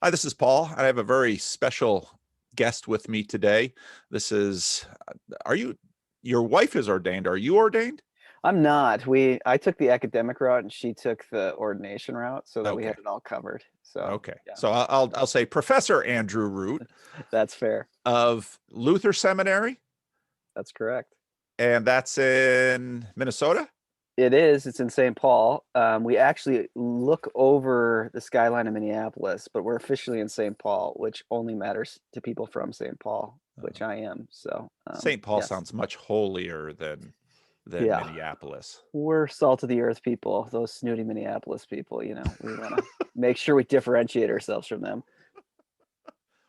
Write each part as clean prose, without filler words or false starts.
Hi, this is Paul. I have a very special guest with me today. This is, your wife is ordained. Are you ordained? I'm not. I took the academic route and she took the ordination route so that we Okay. had it all covered. So Okay. yeah, So I'll say Professor Andrew Root that's fair. of Luther Seminary, That's correct. and that's in Minnesota. It is. It's in St. Paul. We actually look over the skyline of Minneapolis, but we're officially in St. Paul, which only matters to people from St. Paul, which I am. So St. Paul yes. sounds much holier than Yeah. Minneapolis. We're salt of the earth people, those snooty Minneapolis people, we want to make sure we differentiate ourselves from them.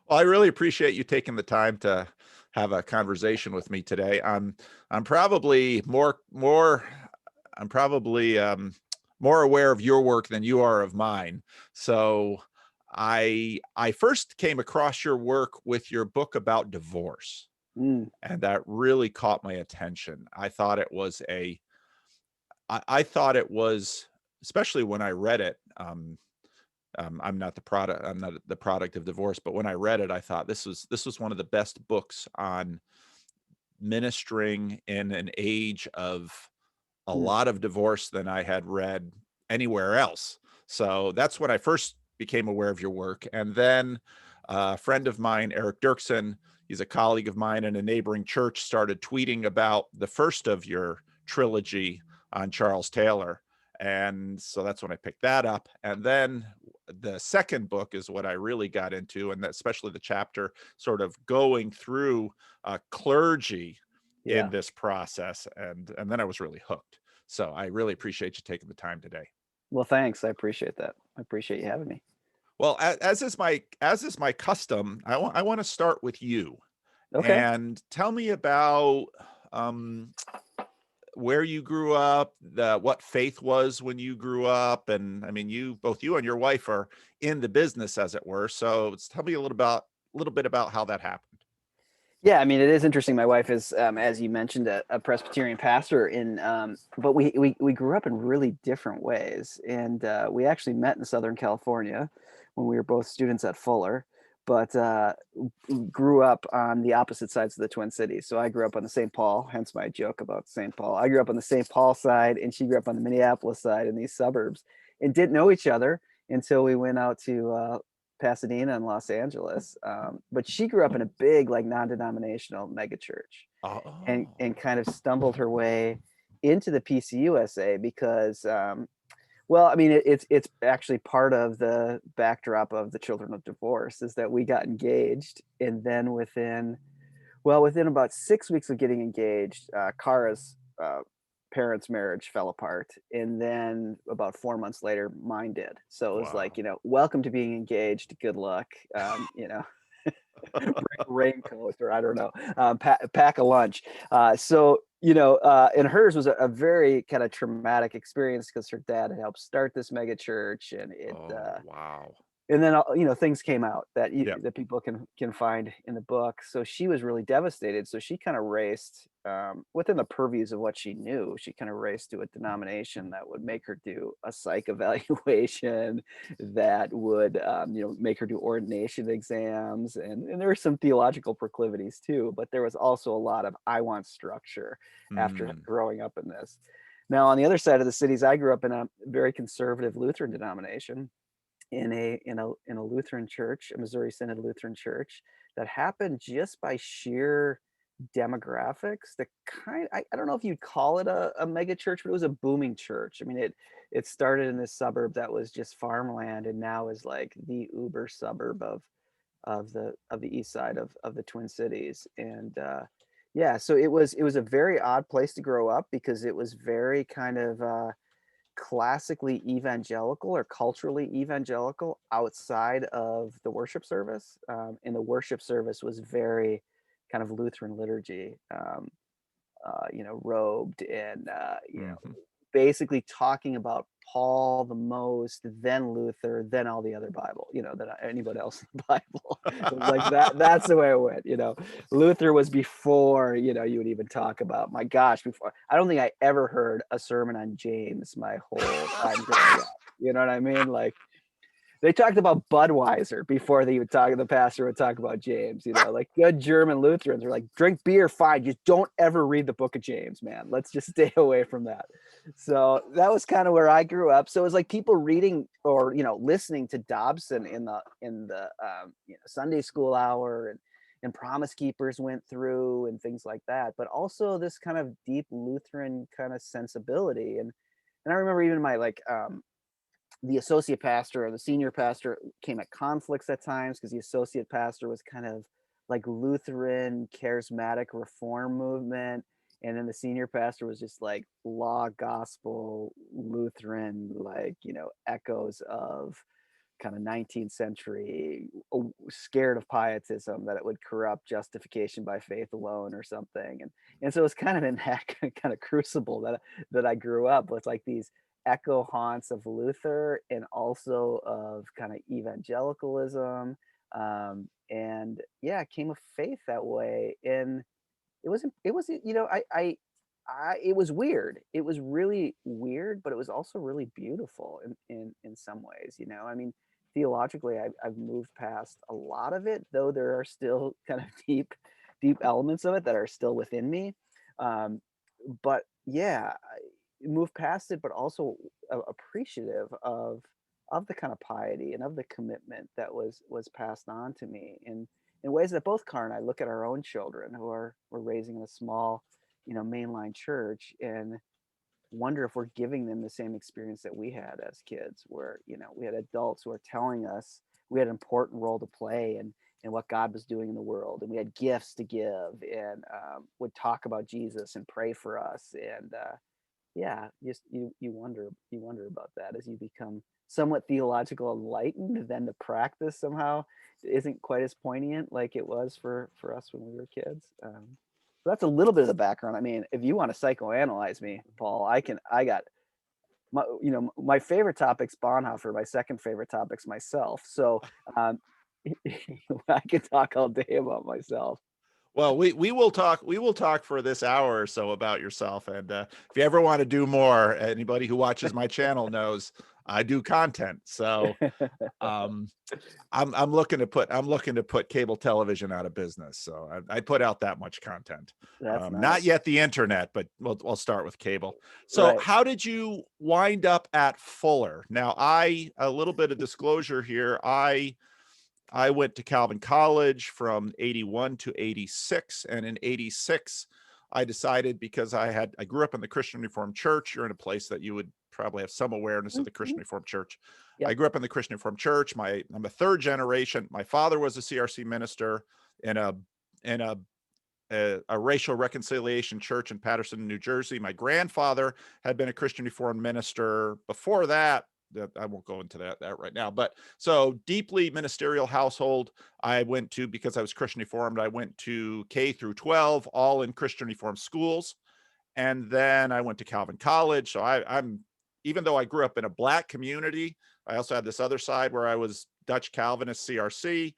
Well, I really appreciate you taking the time to have a conversation with me today. I'm probably I'm probably more aware of your work than you are of mine. So I first came across your work with your book about divorce, Mm, and that really caught my attention. I thought it was, especially when I read it. I'm not the product of divorce, but when I read it, I thought this was one of the best books on ministering in an age of a mm. lot of divorce than I had read anywhere else. So that's when I first became aware of your work. And then a friend of mine, Eric Dirksen, he's a colleague of mine in a neighboring church, started tweeting about the first of your trilogy on Charles Taylor. And so that's when I picked that up. And then the second book is what I really got into, and especially the chapter sort of going through clergy in Yeah. this process, and then I was really hooked. So I really appreciate you taking the time today. Well, thanks. I appreciate that. I appreciate you having me. Well, as is my custom, I want to start with you Okay. and tell me about um, where you grew up, what faith was when you grew up, and I mean, both you and your wife are in the business, as it were. So tell me a little bit about how that happened. Yeah, I mean, it is interesting. My wife is, as you mentioned, a Presbyterian pastor but we grew up in really different ways. And we actually met in Southern California when we were both students at Fuller, but grew up on the opposite sides of the Twin Cities. So I grew up on the St. Paul, hence my joke about St. Paul. I grew up on the St. Paul side, and she grew up on the Minneapolis side in these suburbs, and didn't know each other until we went out to Pasadena and Los Angeles. But she grew up in a big, like, non-denominational megachurch, Oh, and kind of stumbled her way into the PCUSA because, well, I mean, it's actually part of the backdrop of the Children of Divorce is that we got engaged, and then within about 6 weeks of getting engaged, Kara's parents' marriage fell apart, and then about 4 months later, mine did. So it was like, wow. welcome to being engaged. Good luck. Bring a raincoat, or I don't know, pack a lunch. And hers was a very kind of traumatic experience because her dad had helped start this mega church, and it Oh, wow. and then things came out that Yeah. that people can find in the book. So she was really devastated, so she kind of raced, within the purviews of what she knew, she kind of raced to a denomination that would make her do a psych evaluation, that would make her do ordination exams, and there were some theological proclivities too, but there was also a lot of I want structure after Mm. growing up in this. Now, on the other side of the cities, I grew up in a very conservative Lutheran denomination, in a Lutheran church, a Missouri Synod Lutheran church, that happened just by sheer demographics. I don't know if you'd call it a mega church, but it was a booming church. I mean, it started in this suburb that was just farmland, and now is like the uber suburb of the east side of the Twin Cities. And yeah, so it was a very odd place to grow up because it was very kind of classically evangelical or culturally evangelical outside of the worship service. And the worship service was very kind of Lutheran liturgy, robed, and, Mhm. basically talking about Paul the most, then Luther, then all the other Bible, than anybody else in the Bible. It was like that. That's the way it went. Luther was before, you would even talk about, my gosh, before. I don't think I ever heard a sermon on James my whole time growing up. You know what I mean? Like, They talked about Budweiser before the pastor would talk about James, like good German Lutherans are like, drink beer, fine. Just don't ever read the book of James, man. Let's just stay away from that. So that was kind of where I grew up. So it was like people reading or, listening to Dobson in the Sunday school hour, and Promise Keepers went through and things like that, but also this kind of deep Lutheran kind of sensibility. And I remember even my the associate pastor or the senior pastor came at conflicts at times, because the associate pastor was kind of like Lutheran charismatic reform movement, and then the senior pastor was just like law gospel Lutheran, like echoes of kind of 19th century, scared of pietism, that it would corrupt justification by faith alone or something. And so it's kind of in that kind of crucible that I grew up with, like these echo haunts of Luther and also of kind of evangelicalism. And yeah, came of faith that way. And it was it was weird. It was really weird, but it was also really beautiful in some ways. I mean, theologically, I've moved past a lot of it, though there are still kind of deep elements of it that are still within me. But yeah, I moved past it, but also appreciative of the kind of piety and of the commitment that was passed on to me in ways that both Car and I look at our own children who we're raising in a small, mainline church, and wonder if we're giving them the same experience that we had as kids, where we had adults who are telling us we had an important role to play and what God was doing in the world, and we had gifts to give, and would talk about Jesus and pray for us. And yeah, just you wonder about that as you become somewhat theological enlightened. Then the practice somehow isn't quite as poignant like it was for us when we were kids. So that's a little bit of the background. I mean, if you want to psychoanalyze me, Paul, I got my favorite topic's Bonhoeffer. My second favorite topic's myself. So I could talk all day about myself. Well, we will talk for this hour or so about yourself. And if you ever want to do more, anybody who watches my channel knows I do content. So I'm looking to put cable television out of business. So I put out that much content. That's nice. Not yet the internet, but we'll start with cable. So Right. how did you wind up at Fuller? Now, a little bit of disclosure here. I went to Calvin College from 81 to 86. And in 86, I decided, because I grew up in the Christian Reformed Church. You're in a place that you would probably have some awareness of the Christian Reformed Church. Yep. I grew up in the Christian Reformed Church. I'm a third generation. My father was a CRC minister in a racial reconciliation church in Paterson, New Jersey. My grandfather had been a Christian Reformed minister before that. I won't go into that right now, but so deeply ministerial household. I went to, because I was Christian Reformed, I went to K through 12, all in Christian Reformed schools. And then I went to Calvin College. So I'm, even though I grew up in a Black community, I also had this other side where I was Dutch Calvinist CRC.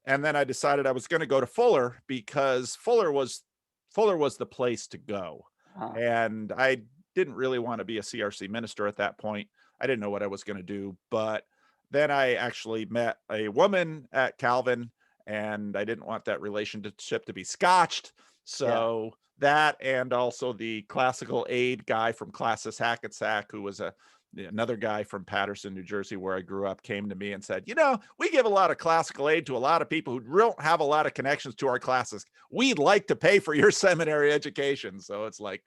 And then I decided I was going to go to Fuller, because Fuller was the place to go. And I didn't really want to be a CRC minister at that point. I didn't know what I was going to do. But then I actually met a woman at Calvin, and I didn't want that relationship to be scotched. So that, and also the classical aid guy from Classis Hackensack, who was another guy from Paterson, New Jersey, where I grew up, came to me and said, we give a lot of classical aid to a lot of people who don't have a lot of connections to our classes. We'd like to pay for your seminary education. So it's like,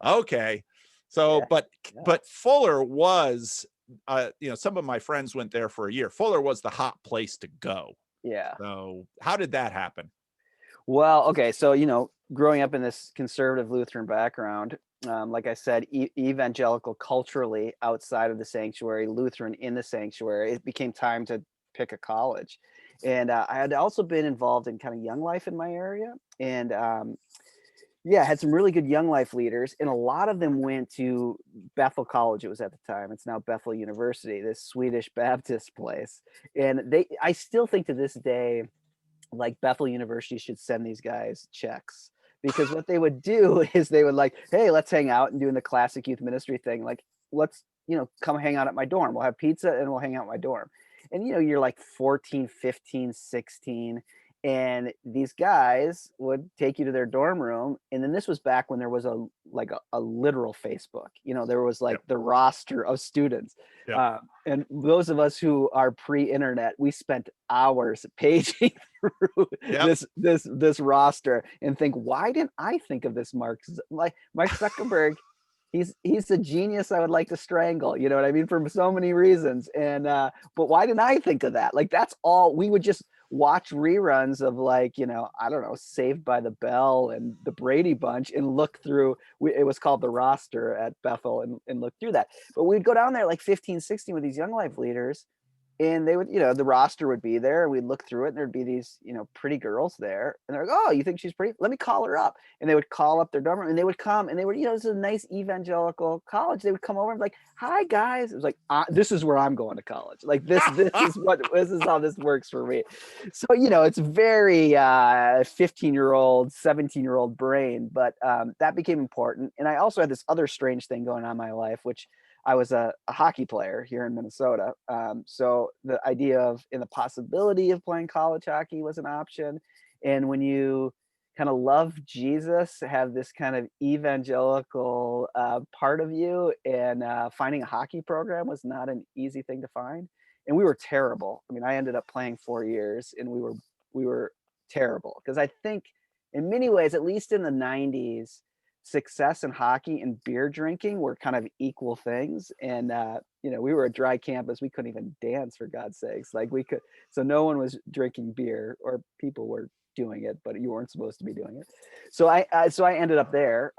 okay. So, but Fuller was, some of my friends went there for a year. Fuller was the hot place to go. Yeah. So how did that happen? Well, okay. So, growing up in this conservative Lutheran background, like I said, evangelical culturally outside of the sanctuary, Lutheran in the sanctuary, it became time to pick a college. And I had also been involved in kind of young life in my area. And had some really good young life leaders, and a lot of them went to Bethel College. It was at the time. It's now Bethel University, this Swedish Baptist place. And I still think to this day, like, Bethel University should send these guys checks, because what they would do is they would like, hey, let's hang out, and doing the classic youth ministry thing. Like, let's, come hang out at my dorm. We'll have pizza and we'll hang out at my dorm. And you're like 14, 15, 16, and these guys would take you to their dorm room, and then this was back when there was a literal Facebook. There was like Yep. the roster of students. Yep. And those of us who are pre-internet, we spent hours paging through Yep. this roster and think, why didn't I think of this? Like Mark Zuckerberg, he's a genius I would like to strangle. You know what I mean? For so many reasons. And but why didn't I think of that? Like that's all. We would just watch reruns of, like, I don't know, Saved by the Bell and the Brady Bunch, and look through. It was called the roster at Bethel, and look through that. But we'd go down there like 15, 16 with these young life leaders, and they would, the roster would be there, and we'd look through it, and there'd be these, pretty girls there, and they're like, "Oh, you think she's pretty? Let me call her up." And they would call up their dorm room, and they would come, and they would, this is a nice evangelical college. They would come over and be like, "Hi guys." It was like, "This is where I'm going to college. Like this is how this works for me." So it's very 15-year-old, 17-year-old brain, but that became important. And I also had this other strange thing going on in my life, which I was a hockey player here in Minnesota. So the idea of, and the possibility of playing college hockey was an option. And when you kind of love Jesus, have this kind of evangelical part of you, and finding a hockey program was not an easy thing to find. And we were terrible. I mean, I ended up playing 4 years, and we were terrible, because I think in many ways, at least in the 90s, success in hockey and beer drinking were kind of equal things. And we were a dry campus. We couldn't even dance, for God's sakes. Like we could, so no one was drinking beer, or people were doing it, but you weren't supposed to be doing it. So I ended up there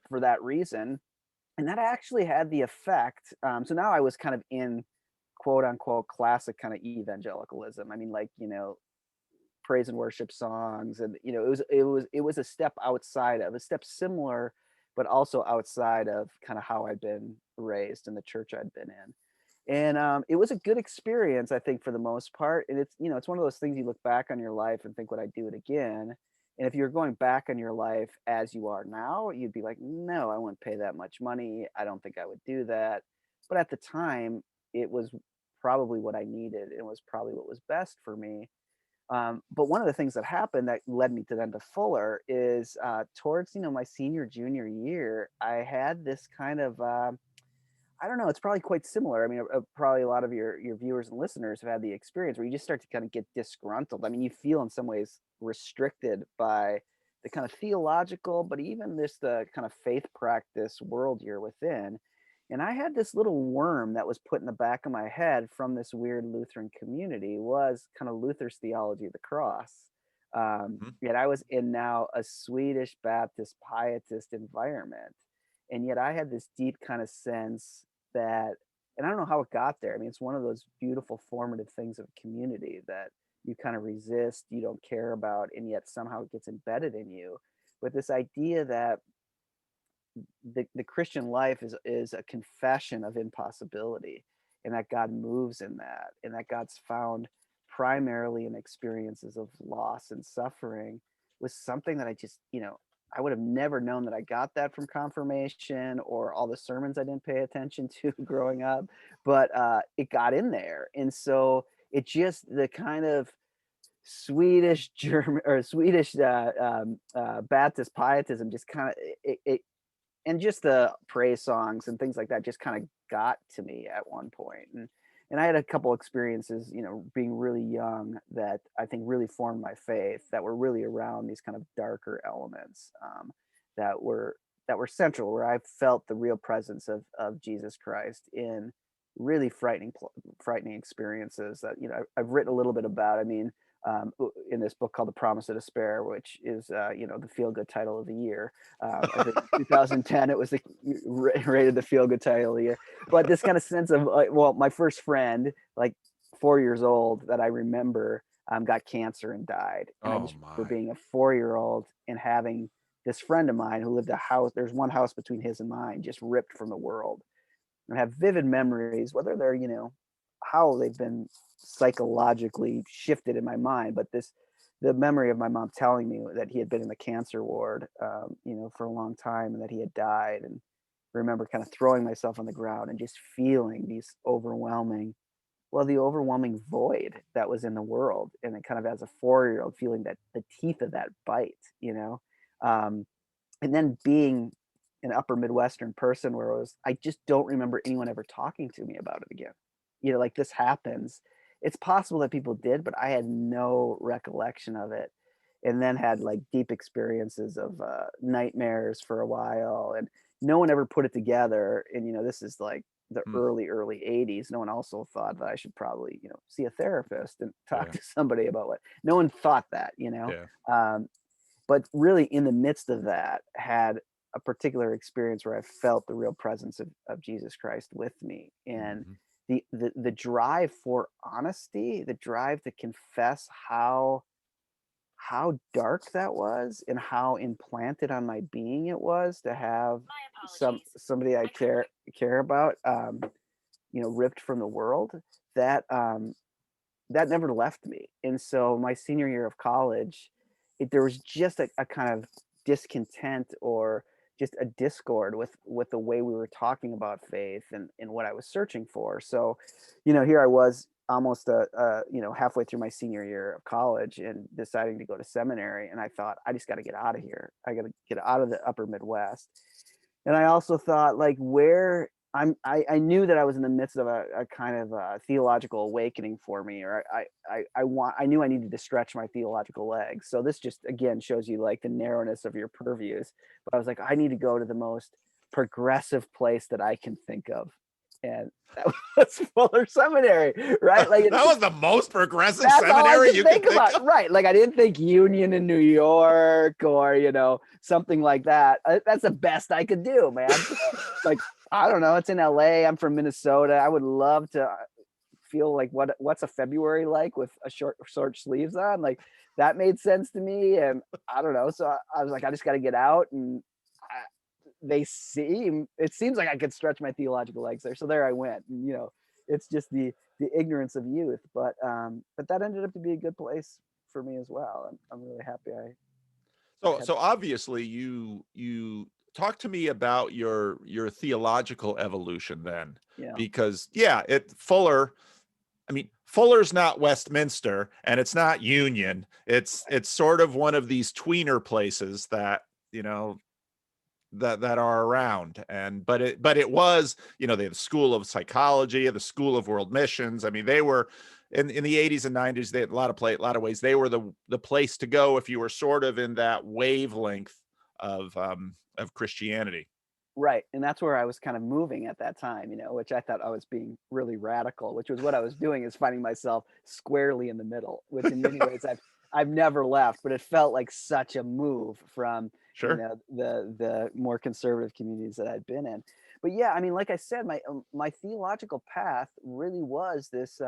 for that reason, and that actually had the effect. So now I was kind of in quote unquote classic kind of evangelicalism. I mean, like, praise and worship songs, and it was a step outside of, a step similar, but also outside of kind of how I'd been raised in the church I'd been in. And it was a good experience, I think, for the most part. And it's one of those things, you look back on your life and think, would I do it again? And if you're going back on your life as you are now, you'd be like, no, I wouldn't pay that much money. I don't think I would do that. But at the time, it was probably what I needed. It was probably what was best for me. But one of the things that happened that led me to then to Fuller is towards my senior junior year, I had this kind of I don't know, it's probably quite similar. I mean, probably a lot of your viewers and listeners have had the experience where you just start to kind of get disgruntled. I mean, you feel in some ways restricted by the kind of theological, but even this the kind of faith practice world you're within. And I had this little worm that was put in the back of my head from this weird Lutheran community, was kind of Luther's theology of the cross. Mhm. Yet I was in now a Swedish Baptist pietist environment. And yet I had this deep kind of sense that, and I don't know how it got there. I mean, it's one of those beautiful formative things of community that you kind of resist, you don't care about, and yet somehow it gets embedded in you. But this idea that the Christian life is a confession of impossibility, and that God moves in that, and that God's found primarily in experiences of loss and suffering, was something that I just, I would have never known that I got that from confirmation or all the sermons I didn't pay attention to growing up, but it got in there. And so it just, the kind of Swedish German or Swedish Baptist pietism just kind of it, and just the praise songs and things like that just kind of got to me at one point. And I had a couple experiences, being really young, that I think really formed my faith, that were really around these kind of darker elements, that were central, where I felt the real presence of Jesus Christ in really frightening experiences that I've written a little bit about. I mean, in this book called The Promise of Despair, which is the feel good title of the year. I think 2010 it was rated the feel good title of the year. But this kind of sense of well, my first friend, like 4 years old, that I remember, got cancer and died, and I Oh just remember my. being a 4-year-old and having this friend of mine who lived a house. There's one house between his and mine, just ripped from the world, and have vivid memories, whether they're how they've been psychologically shifted in my mind, but the memory of my mom telling me that he had been in the cancer ward, for a long time, and that he had died. And I remember kind of throwing myself on the ground and just feeling these overwhelming Well, the overwhelming void that was in the world, and then kind of as a 4-year-old feeling that the teeth of that bite, you know? Um, and then being an upper Midwestern person where it was I just don't remember anyone ever talking to me about it again. You know, like, this happens. It's possible that people did, but I had no recollection of it, and then had, like, deep experiences of, nightmares for a while, and no one ever put it together, and, this is, like, the Mm, early '80s. No one also thought that I should probably, see a therapist and talk yeah, to somebody about what no one thought that, yeah. Um, but really in the midst of that had a particular experience where I felt the real presence of Jesus Christ with me, and Mhm. the drive for honesty, the drive to confess how dark that was and how implanted on my being it was to have somebody I care about, ripped from the world. That um that never left me. And so my senior year of college, there was just a kind of discontent or just a discord with the way we were talking about faith and what I was searching for. So, here I was almost halfway through my senior year of college and deciding to go to seminary. And I thought, I just got to get out of here. I got to get out of the upper Midwest. And I also thought, like, where I knew that I was in the midst of a kind of a theological awakening for me, or I knew I needed to stretch my theological legs. So this just again shows you like the narrowness of your purviews. But I was like, I need to go to the most progressive place that I can think of, and that was Fuller Seminary, right? Like That was the most progressive that's all I seminary could you could think think about. of? Right. Like I didn't think Union in New York or, something like that. That's the best I could do, man. Like, I don't know. It's in LA. I'm from Minnesota. I would love to feel like what's a February like with a short sleeves on. Like that made sense to me. And I don't know. So I was like, I just got to get out and it seems like I could stretch my theological legs there. So there I went. And, it's just the ignorance of youth, but that ended up to be a good place for me as well. I'm really happy I So had. so obviously you talk to me about your theological evolution then, Yeah. because yeah, I mean, Fuller's not Westminster and it's not Union. It's sort of one of these tweener places that, you know, that are around. And but it was, they had the School of Psychology, the School of World Missions. I mean, they were in the 80s and 90s, they had a lot of ways. They were the place to go if you were sort of in that wavelength of Christianity. Right. And that's where I was kind of moving at that time, which I thought I was being really radical, which was what I was doing is finding myself squarely in the middle, which in many ways I've never left, but it felt like such a move from, Sure. the more conservative communities that I'd been in. But yeah, I mean, like I said, my theological path really was this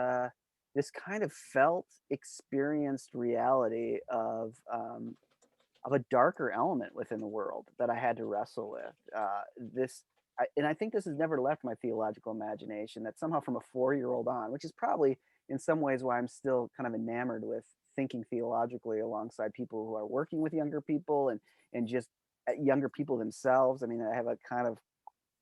kind of felt experienced reality of a darker element within the world that I had to wrestle with. And I think this has never left my theological imagination. That somehow from a 4-year-old on, which is probably in some ways why I'm still kind of enamored with thinking theologically alongside people who are working with younger people and just younger people themselves. I mean, I have a kind of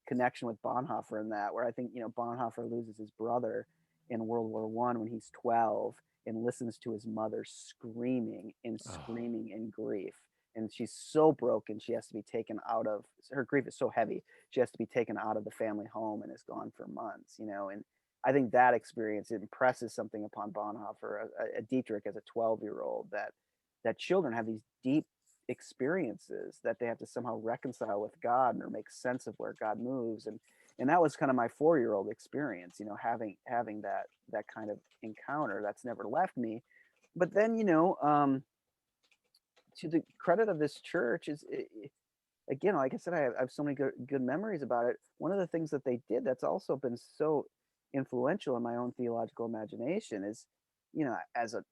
connection with Bonhoeffer in that, where I think Bonhoeffer loses his brother in World War I when he's 12 and listens to his mother screaming and Oh, screaming in grief, and she's so broken she has to be taken out of her grief is so heavy she has to be taken out of the family home and is gone for months. And I think that experience impresses something upon Bonhoeffer, a Dietrich as a 12-year-old, that children have these deep experiences that they have to somehow reconcile with God or make sense of where God moves. And that was kind of my 4-year-old experience, having that kind of encounter that's never left me. But then, to the credit of this church again, like I said, I have so many good memories about it. One of the things that they did that's also been so influential in my own theological imagination is, as a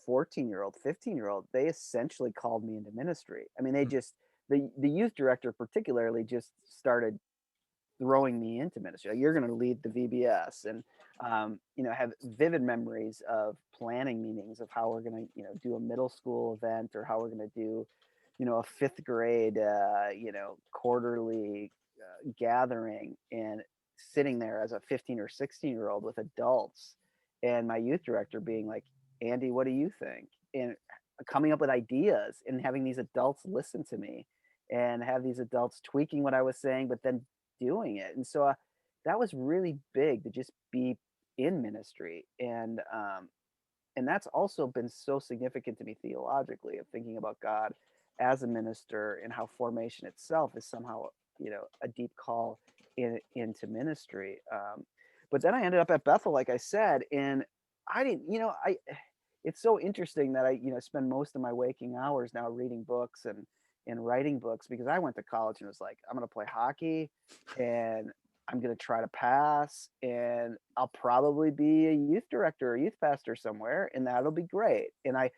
14-year-old, 15-year-old, they essentially called me into ministry. I mean, they mm, just the youth director particularly just started throwing me into ministry. Like, you're going to lead the VBS, and have vivid memories of planning meetings of how we're going to do a middle school event, or how we're going to do a fifth grade quarterly gathering, and sitting there as a 15 or 16-year-old with adults and my youth director being like, Andy, what do you think? And coming up with ideas and having these adults listen to me and have these adults tweaking what I was saying, but then doing it. And so that was really big to just be in ministry. And that's also been so significant to me theologically of thinking about God as a minister and how formation itself is somehow, a deep call into ministry. But then I ended up at Bethel, like I said, and I didn't, it's so interesting that I, spend most of my waking hours now reading books and writing books, because I went to college and was like, I'm going to play hockey and I'm going to try to pass, and I'll probably be a youth director or youth pastor somewhere, and that'll be great. And I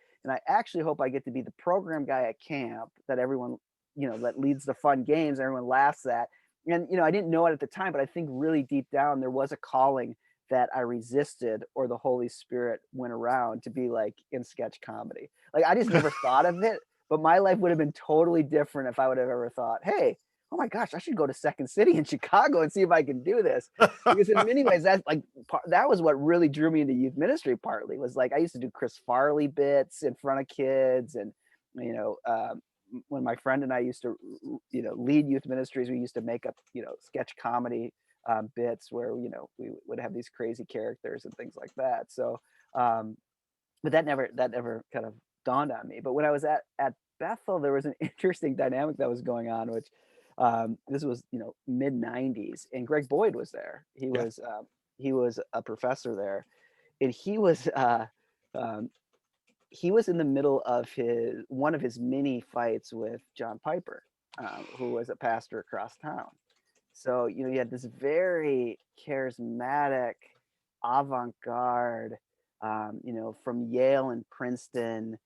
actually hope I get to be the program guy at camp that everyone, that leads the fun games, everyone laughs at. And, I didn't know it at the time, but I think really deep down there was a calling that I resisted, or the Holy Spirit went around to be like in sketch comedy. Like I just never thought of it, but my life would have been totally different if I would have ever thought, hey, oh my gosh, I should go to Second City in Chicago and see if I can do this. Because in many ways, that's like, that was what really drew me into youth ministry. Partly was like, I used to do Chris Farley bits in front of kids. And, when my friend and I used to, lead youth ministries, we used to make up, sketch comedy bits where, we would have these crazy characters and things like that. So, but that never kind of dawned on me. But when I was at Bethel, there was an interesting dynamic that was going on, which this was, mid 90s, and Greg Boyd was there. Yeah. He was a professor there, and he was in the middle of one of his mini fights with John Piper, who was a pastor across town. So, you had this very charismatic, avant-garde, from Yale and Princeton,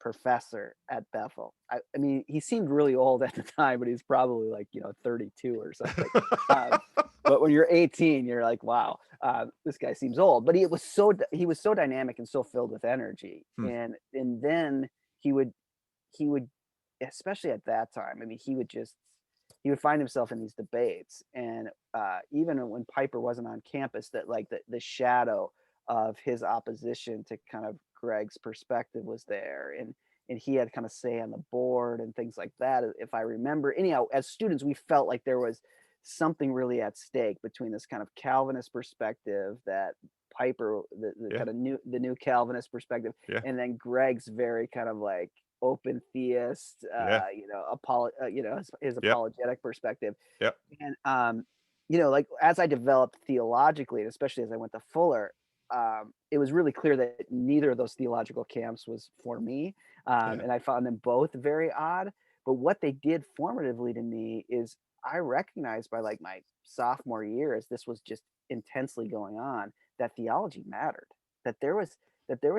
professor at Bethel. I mean, he seemed really old at the time, but he's probably like, 32 or something. But when you're 18, you're like, wow, this guy seems old. But he was so dynamic and so filled with energy. Hmm. And then he would, especially at that time, I mean, he would find himself in these debates. And even when Piper wasn't on campus, that like the shadow of his opposition to kind of Greg's perspective was there. And he had kind of say on the board and things like that, if I remember. Anyhow, as students, we felt like there was something really at stake between this kind of Calvinist perspective that Piper, the Yeah. kind of the new Calvinist perspective, Yeah. and then Greg's very kind of like open theist, Yeah. his Yep. apologetic perspective. Yep. And like as I developed theologically, and especially as I went to Fuller, it was really clear that neither of those theological camps was for me. Yeah. And I found them both very odd. But what they did formatively to me is I recognized by like my sophomore year, as this was just intensely going on, that theology mattered, that there was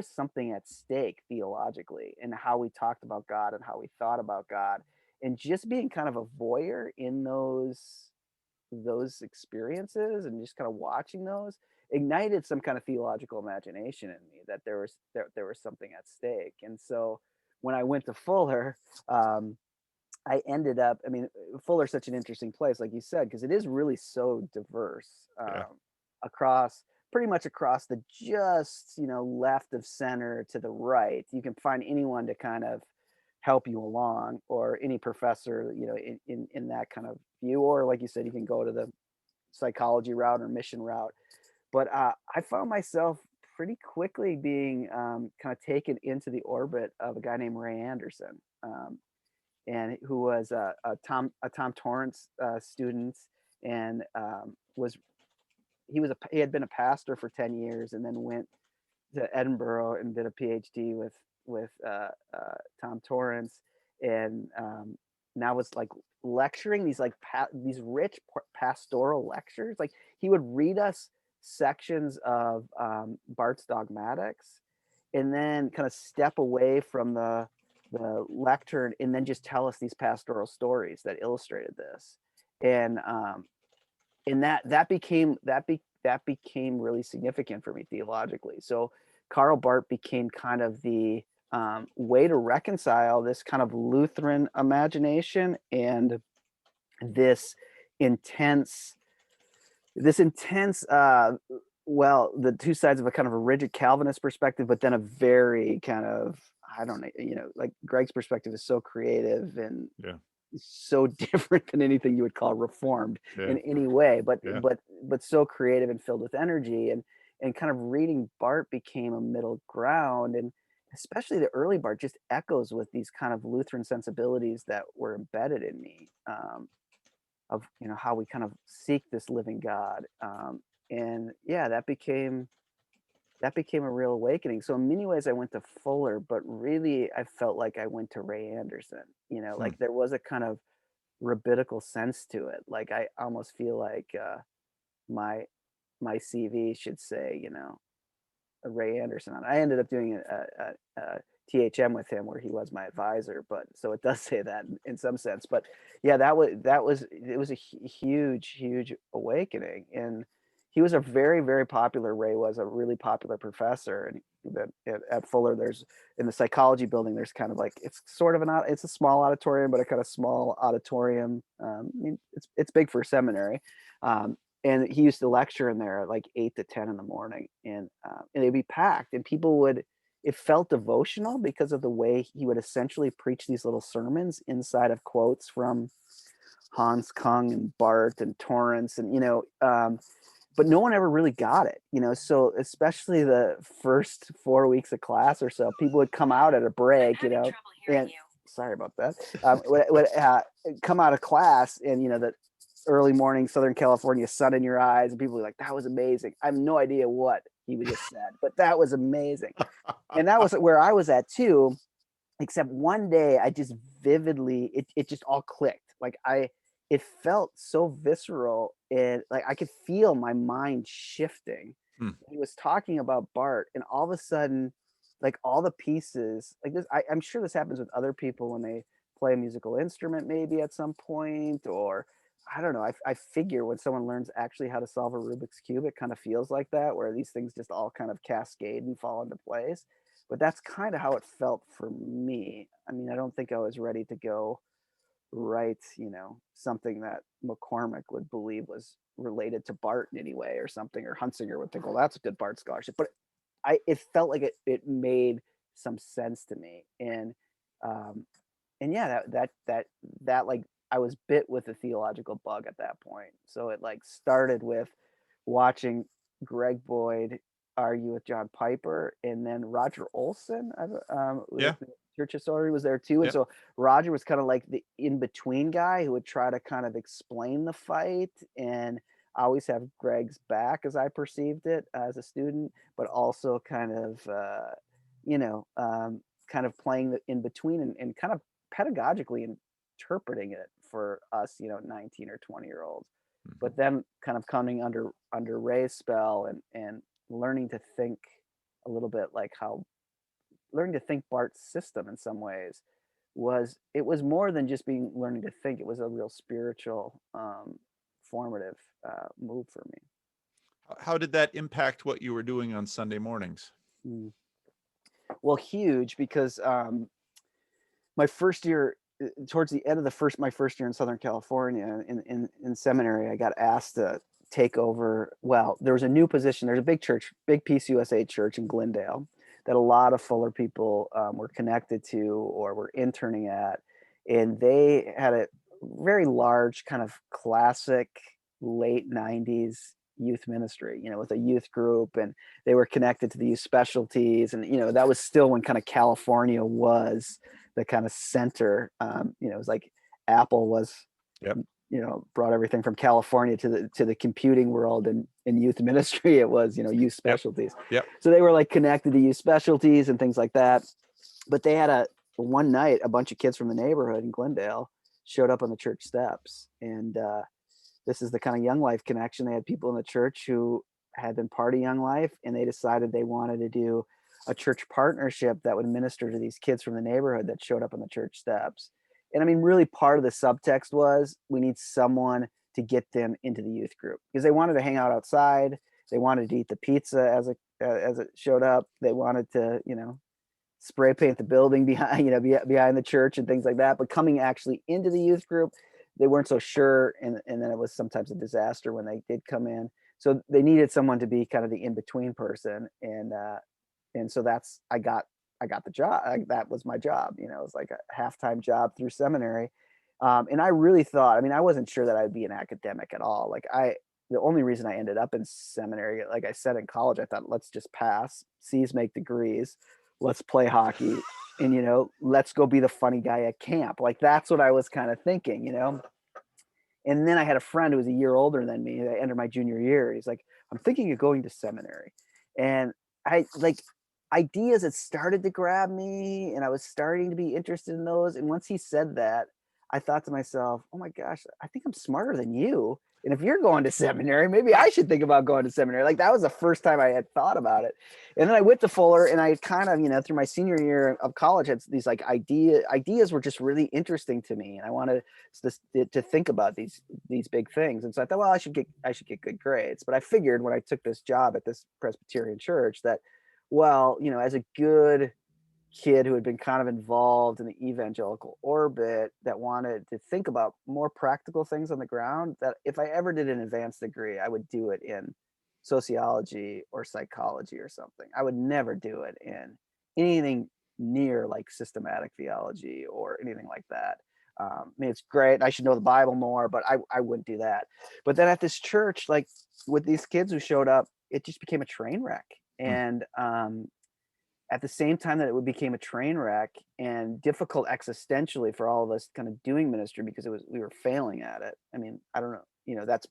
something at stake theologically in how we talked about God and how we thought about God. And just being kind of a voyeur in those experiences and just kind of watching those ignited some kind of theological imagination in me, that there was something at stake. And so when I went to Fuller, I ended up, I mean, Fuller's such an interesting place, like you said, because it is really so diverse, Yeah. pretty much across the just, left of center to the right. You can find anyone to kind of help you along, or any professor, in that kind of view. Or like you said, you can go to the psychology route or mission route. But I found myself pretty quickly being kind of taken into the orbit of a guy named Ray Anderson. And who was a Tom Torrance student, and he had been a pastor for 10 years, and then went to Edinburgh and did a PhD with Tom Torrance, and now was like lecturing these like these rich pastoral lectures. Like he would read us sections of Barth's Dogmatics, and then kind of step away from the lectern, and then just tell us these pastoral stories that illustrated this. And that became really significant for me theologically. So Karl Barth became kind of the way to reconcile this kind of Lutheran imagination and this intense well, the two sides of a kind of a rigid Calvinist perspective, but then a very kind of, I don't know, like Greg's perspective is so creative and Yeah. so different than anything you would call reformed Yeah. in any way, but Yeah. so creative and filled with energy, and kind of reading Bart became a middle ground, and especially the early Bart just echoes with these kind of Lutheran sensibilities that were embedded in me, of how we kind of seek this living God, and yeah, that became a real awakening. So in many ways, I went to Fuller, but really, I felt like I went to Ray Anderson. Hmm. Like there was a kind of rabbinical sense to it. Like I almost feel like my my CV should say, Ray Anderson on it. I ended up doing a THM with him where he was my advisor, but so it does say that in some sense. But yeah, that was it was a huge awakening, and he was a very very popular. Ray was a really popular professor, and that at Fuller there's in the psychology building there's kind of like it's sort of it's a small auditorium, but a kind of small auditorium. I mean, it's big for a seminary. And he used to lecture in there at like 8 to 10 in the morning, and it'd be packed, and people would it felt devotional because of the way he would essentially preach these little sermons inside of quotes from Hans Kung and Barth and Torrance, and but no one ever really got it, so especially the first 4 weeks of class or so, people would come out at a break, and sorry about that, would come out of class, and the early morning Southern California sun in your eyes, and people were like, that was amazing. I have no idea what he just said, but that was amazing. And that was where I was at too, except one day I just vividly, it just all clicked. Like it felt so visceral, and like I could feel my mind shifting. Hmm. He was talking about Bart, and all of a sudden, like all the pieces, like this, I'm sure this happens with other people when they play a musical instrument, maybe at some point, or I don't know. I figure when someone learns actually how to solve a Rubik's Cube, it kind of feels like that, where these things just all kind of cascade and fall into place. But that's kind of how it felt for me. I mean, I don't think I was ready to go write, something that McCormick would believe was related to Bart in any way or something, or Hunsinger would think, well, that's a good Bart scholarship. But it felt like it made some sense to me. Um, and yeah, that like I was bit with the theological bug at that point. So it like started with watching Greg Boyd argue with John Piper, and then Roger Olson, Yeah. with the Church Historian, was there too. And Yeah. so Roger was kind of like the in between guy who would try to kind of explain the fight and always have Greg's back, as I perceived it as a student, but also kind of you know kind of playing the in between, and kind of pedagogically interpreting it for us, 19 or 20-year-olds. Mhm. But then kind of coming under Ray's spell, and learning to think a little bit like how learning to think Bart's system in some ways was more than just being learning to think. It was a real spiritual, formative move for me. How did that impact what you were doing on Sunday mornings? Mm. Well, huge, because my first year, towards the end of my first year in Southern California in seminary, I got asked to take over. Well, there was a new position. There's a big church, big Peace USA church in Glendale that a lot of Fuller people were connected to or were interning at, and they had a very large kind of classic late '90s youth ministry, with a youth group, and they were connected to the youth specialties, and that was still when kind of California was the kind of center. It was like Apple was, Yep. brought everything from California to the computing world, and in youth ministry, it was, youth Yep. specialties. Yep. So they were like connected to youth specialties and things like that. But they had one night, a bunch of kids from the neighborhood in Glendale showed up on the church steps. And this is the kind of Young Life connection. They had people in the church who had been part of Young Life, and they decided they wanted to do a church partnership that would minister to these kids from the neighborhood that showed up on the church steps. And I mean, really part of the subtext was we need someone to get them into the youth group, because they wanted to hang out outside. They wanted to eat the pizza as it showed up. They wanted to, spray paint the building behind, behind the church and things like that. But coming actually into the youth group, they weren't so sure. And then it was sometimes a disaster when they did come in. So they needed someone to be kind of the in-between person, and so I got the job. That was my job. You know, it was like a half-time job through seminary. And I really thought, I mean, I wasn't sure that I'd be an academic at all. The only reason I ended up in seminary, like I said in college, I thought, let's just pass. C's make degrees. Let's play hockey. And, you know, let's go be the funny guy at camp. Like that's what I was kind of thinking, you know? And then I had a friend who was a year older than me. I entered my junior year. He's like, I'm thinking of going to seminary. And I like ideas had started to grab me and I was starting to be interested in those. And once he said that, I thought to myself, oh my gosh, I think I'm smarter than you. And if you're going to seminary, maybe I should think about going to seminary. Like that was the first time I had thought about it. And then I went to Fuller and I kind of, you know, through my senior year of college, had these like ideas were just really interesting to me. And I wanted to think about these big things. And so I thought, well, I should get good grades. But I figured when I took this job at this Presbyterian church that, well, you know, as a good kid who had been kind of involved in the evangelical orbit that wanted to think about more practical things on the ground, that if I ever did an advanced degree, I would do it in sociology or psychology or something. I would never do it in anything near like systematic theology or anything like that. I mean, it's great. I should know the Bible more, but I wouldn't do that. But then at this church, like with these kids who showed up, it just became a train wreck. Mm. And at the same time that it became a train wreck and difficult existentially for all of us kind of doing ministry because we were failing at it. I mean, I don't know, you know, that's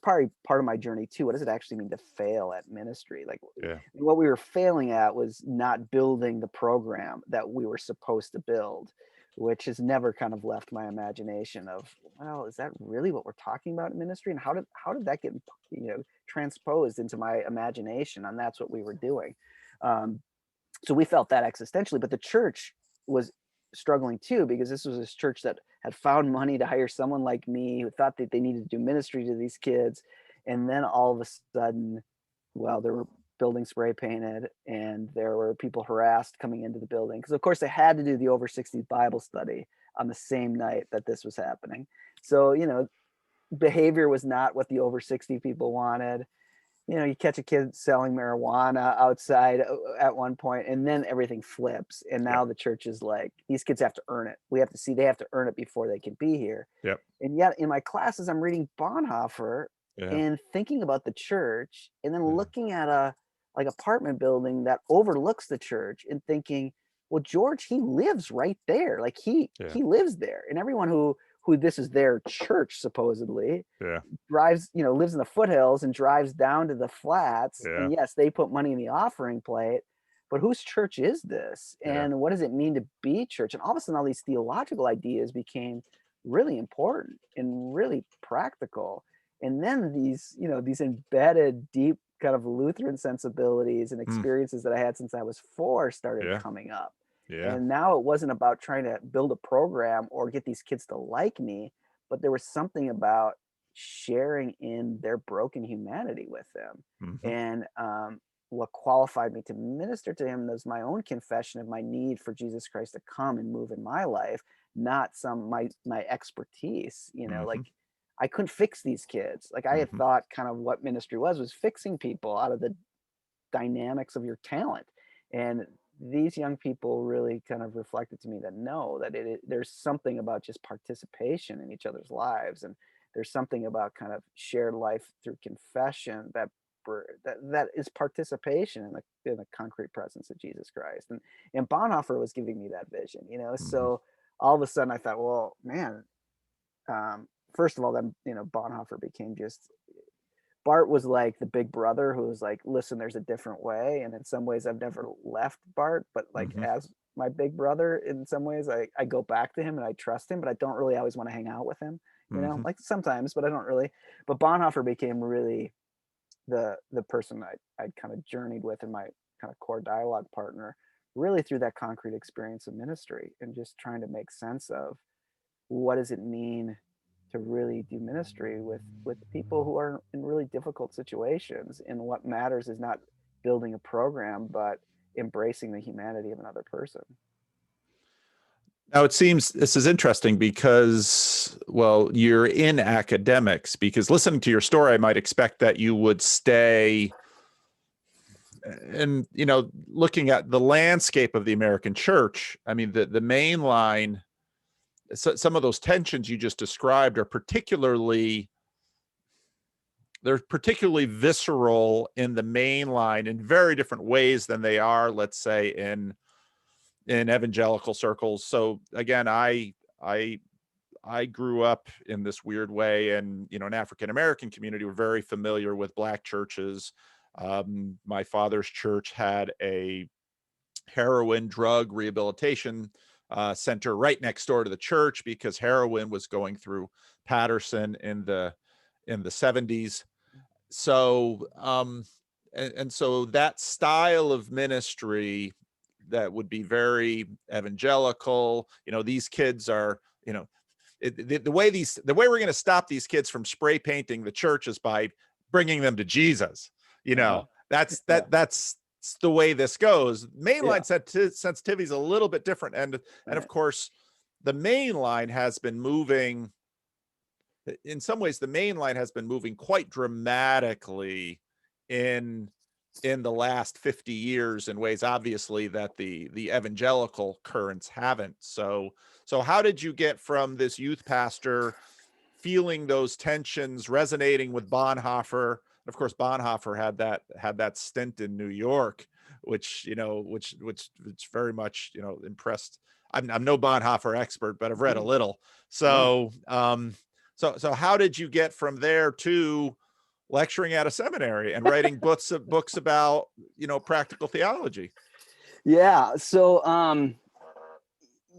probably part of my journey too. What does it actually mean to fail at ministry? Like Yeah. what we were failing at was not building the program that we were supposed to build, which has never kind of left my imagination of, well, is that really what we're talking about in ministry? And how did that get, you know, transposed into my imagination? And that's what we were doing. So we felt that existentially, but the church was struggling too because this was this church that had found money to hire someone like me who thought that they needed to do ministry to these kids. And then all of a sudden, well, there were buildings spray painted and there were people harassed coming into the building because of course they had to do the over 60s Bible study on the same night that this was happening. So, you know, behavior was not what the over 60 people wanted. You know, you catch a kid selling marijuana outside at one point, and then everything flips. And Yep. now the church is like, these kids have to earn it. They have to earn it before they can be here. Yep. And yet in my classes, I'm reading Bonhoeffer Yeah. and thinking about the church and then Yeah. looking at a like apartment building that overlooks the church and thinking, well, George, he lives right there. Like Yeah. he lives there. And everyone who this is their church supposedly Yeah. drives, you know, lives in the foothills and drives down to the flats. Yeah. And yes, they put money in the offering plate, but whose church is this? Yeah. And what does it mean to be church? And all of a sudden, all these theological ideas became really important and really practical. And then these, you know, these embedded, deep kind of Lutheran sensibilities and Mm. experiences that I had since I was 4 started Yeah. coming up. Yeah. And now it wasn't about trying to build a program or get these kids to like me, but there was something about sharing in their broken humanity with them. Hmm. And what qualified me to minister to him was my own confession of my need for Jesus Christ to come and move in my life, not my expertise. You know, Hmm. like I couldn't fix these kids. Like I had Hmm. thought kind of what ministry was fixing people out of the dynamics of your talent. And these young people really kind of reflected to me that no, that there's something about just participation in each other's lives, and there's something about kind of shared life through confession that is participation in the concrete presence of Jesus Christ. And Bonhoeffer was giving me that vision, you know. Hmm. So all of a sudden I thought, well, man, first of all, then, you know, Bonhoeffer became just Bart was like the big brother who was like, listen, there's a different way. And in some ways I've never left Bart, but like Hmm. as my big brother, in some ways I go back to him and I trust him, but I don't really always want to hang out with him, you know, Hmm. like sometimes, but I don't really. But Bonhoeffer became really the person I'd kind of journeyed with and my kind of core dialogue partner, really through that concrete experience of ministry and just trying to make sense of what does it mean to really do ministry with people who are in really difficult situations, and what matters is not building a program but embracing the humanity of another person. Now it seems this is interesting because, well, you're in academics, because listening to your story, I might expect that you would stay and, looking at the landscape of the American church. I mean, the main line, so some of those tensions you just described are they're particularly visceral in the main line in very different ways than they are, let's say, in evangelical circles. So again, I grew up in this weird way, and an African American community. We're very familiar with Black churches. My father's church had a heroin drug rehabilitation center right next door to the church, because heroin was going through Patterson in the 70s. So and so that style of ministry that would be very evangelical, these kids are, the way we're going to stop these kids from spray painting the church is by bringing them to Jesus. Uh-huh. That's Yeah. that's the way this goes. Yeah. Mainline sensitivity is a little bit different, and of Right. course, the main line has been moving. In some ways, the main line has been moving quite dramatically in the last 50 years, in ways obviously that the evangelical currents haven't. So how did you get from this youth pastor feeling those tensions, resonating with Bonhoeffer? And of course, Bonhoeffer had that stint in New York, which very much impressed. I'm no Bonhoeffer expert, but I've read a Mm. little. Yeah. So how did you get from there to lecturing at a seminary and writing books about practical theology? Yeah. So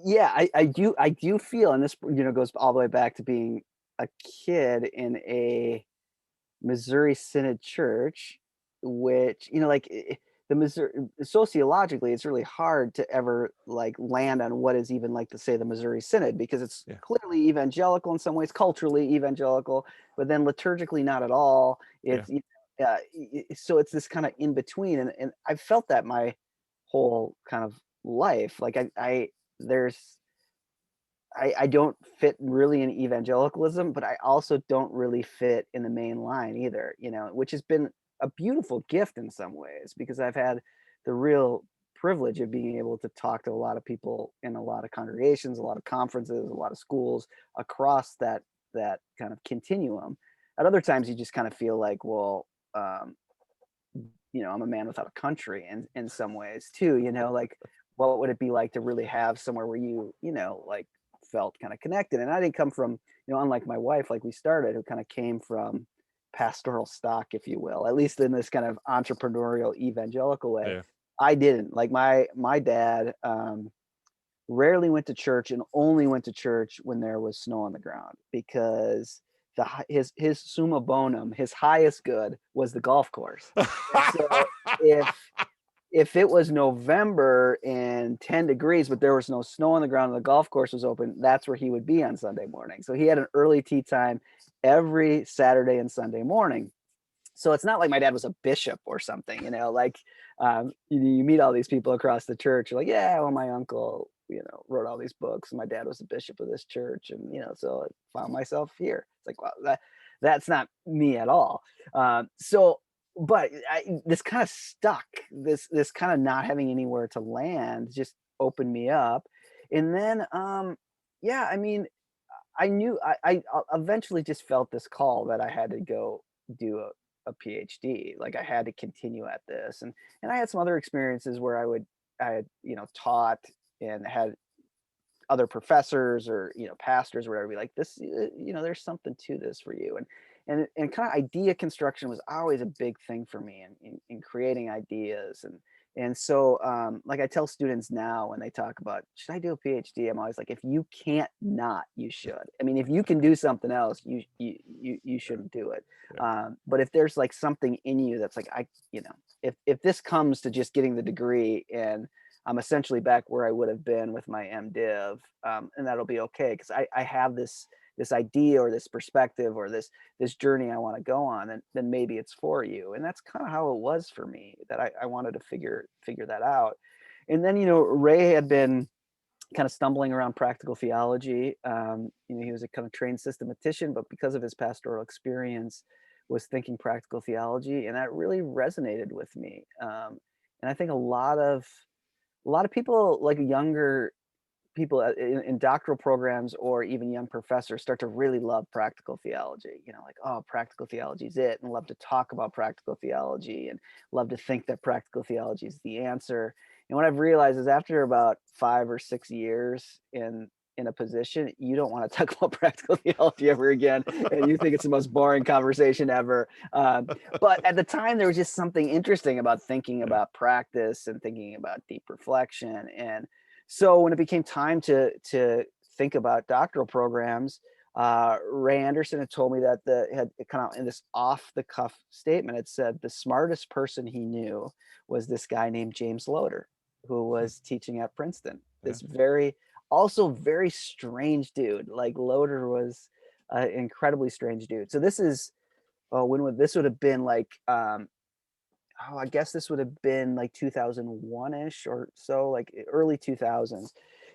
yeah, I do feel, and this goes all the way back to being a kid in a Missouri Synod church, which, like, the Missouri, sociologically, it's really hard to ever like land on what is even like to say the Missouri Synod, because it's Yeah, clearly evangelical in some ways, culturally evangelical, but then liturgically not at all. yeah, So it's this kind of in between, and I've felt that my whole kind of life. Like there's I don't fit really in evangelicalism, but I also don't really fit in the main line either, which has been a beautiful gift in some ways, because I've had the real privilege of being able to talk to a lot of people in a lot of congregations, a lot of conferences, a lot of schools across that kind of continuum. At other times, you just kind of feel like, well, um, I'm a man without a country in some ways too, like, what would it be like to really have somewhere where like, felt kind of connected? And I didn't come from, unlike my wife, like we started, who kind of came from pastoral stock, if you will, at least in this kind of entrepreneurial evangelical way. yeah. I didn't. Like, my dad rarely went to church, and only went to church when there was snow on the ground, because his summa bonum, his highest good, was the golf course. And so if it was November and 10 degrees, but there was no snow on the ground and the golf course was open, that's where he would be on Sunday morning. So he had an early tea time every Saturday and Sunday morning. So it's not like my dad was a bishop or something, like, you meet all these people across the church. You're like, yeah, well, my uncle, wrote all these books, and my dad was a bishop of this church, and so I found myself here. It's like, wow, that's not me at all. So, but this kind of stuck. This kind of not having anywhere to land just opened me up, and then, yeah, I mean, I knew I eventually just felt this call that I had to go do a PhD. Like, I had to continue at this, and I had some other experiences where I had taught and had other professors or pastors or whatever be like, this, there's something to this for you. And kind of idea construction was always a big thing for me in creating ideas. And so, like, I tell students now when they talk about, should I do a PhD, I'm always like, if you can't not, you should. I mean, if you can do something else, you shouldn't do it. Yeah. But if there's like something in you that's like, if this comes to just getting the degree, and I'm essentially back where I would have been with my MDiv, and that'll be okay, because I have this idea or this perspective or this journey I want to go on, and then maybe it's for you. And that's kind of how it was for me, that I wanted to figure that out. And then, Ray had been kind of stumbling around practical theology. He was a kind of trained systematician, but because of his pastoral experience, was thinking practical theology, and that really resonated with me. And I think a lot of people, like younger people in doctoral programs or even young professors, start to really love practical theology. Like, oh, practical theology is it, and love to talk about practical theology and love to think that practical theology is the answer. And what I've realized is after about 5 or 6 years in a position, you don't want to talk about practical theology ever again, and you think it's the most boring conversation ever. But at the time, there was just something interesting about thinking Yeah. about practice and thinking about deep reflection. And so when it became time to think about doctoral programs, Ray Anderson had told me that had kind of in this off the cuff statement, it said the smartest person he knew was this guy named James Loder, who was teaching at Princeton. Yeah. This also very strange dude. Like Loder was an incredibly strange dude. So this is this would have been like I guess this would have been like 2001-ish or so, like early 2000s.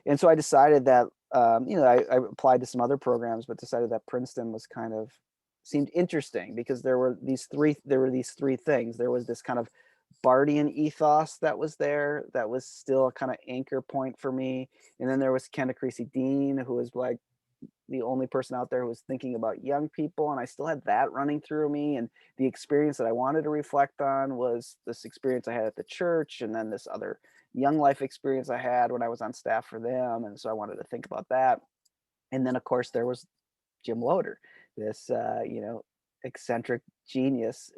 And so I decided that, I applied to some other programs, but decided that Princeton was kind of seemed interesting because there were these three things. There was this kind of Bardian ethos that was there, that was still a kind of anchor point for me. And then there was Kenda Creasy Dean, who was like the only person out there who was thinking about young people, and I still had that running through me. And the experience that I wanted to reflect on was this experience I had at the church, and then this other young life experience I had when I was on staff for them. And so I wanted to think about that. And then of course there was Jim Loder, this eccentric genius,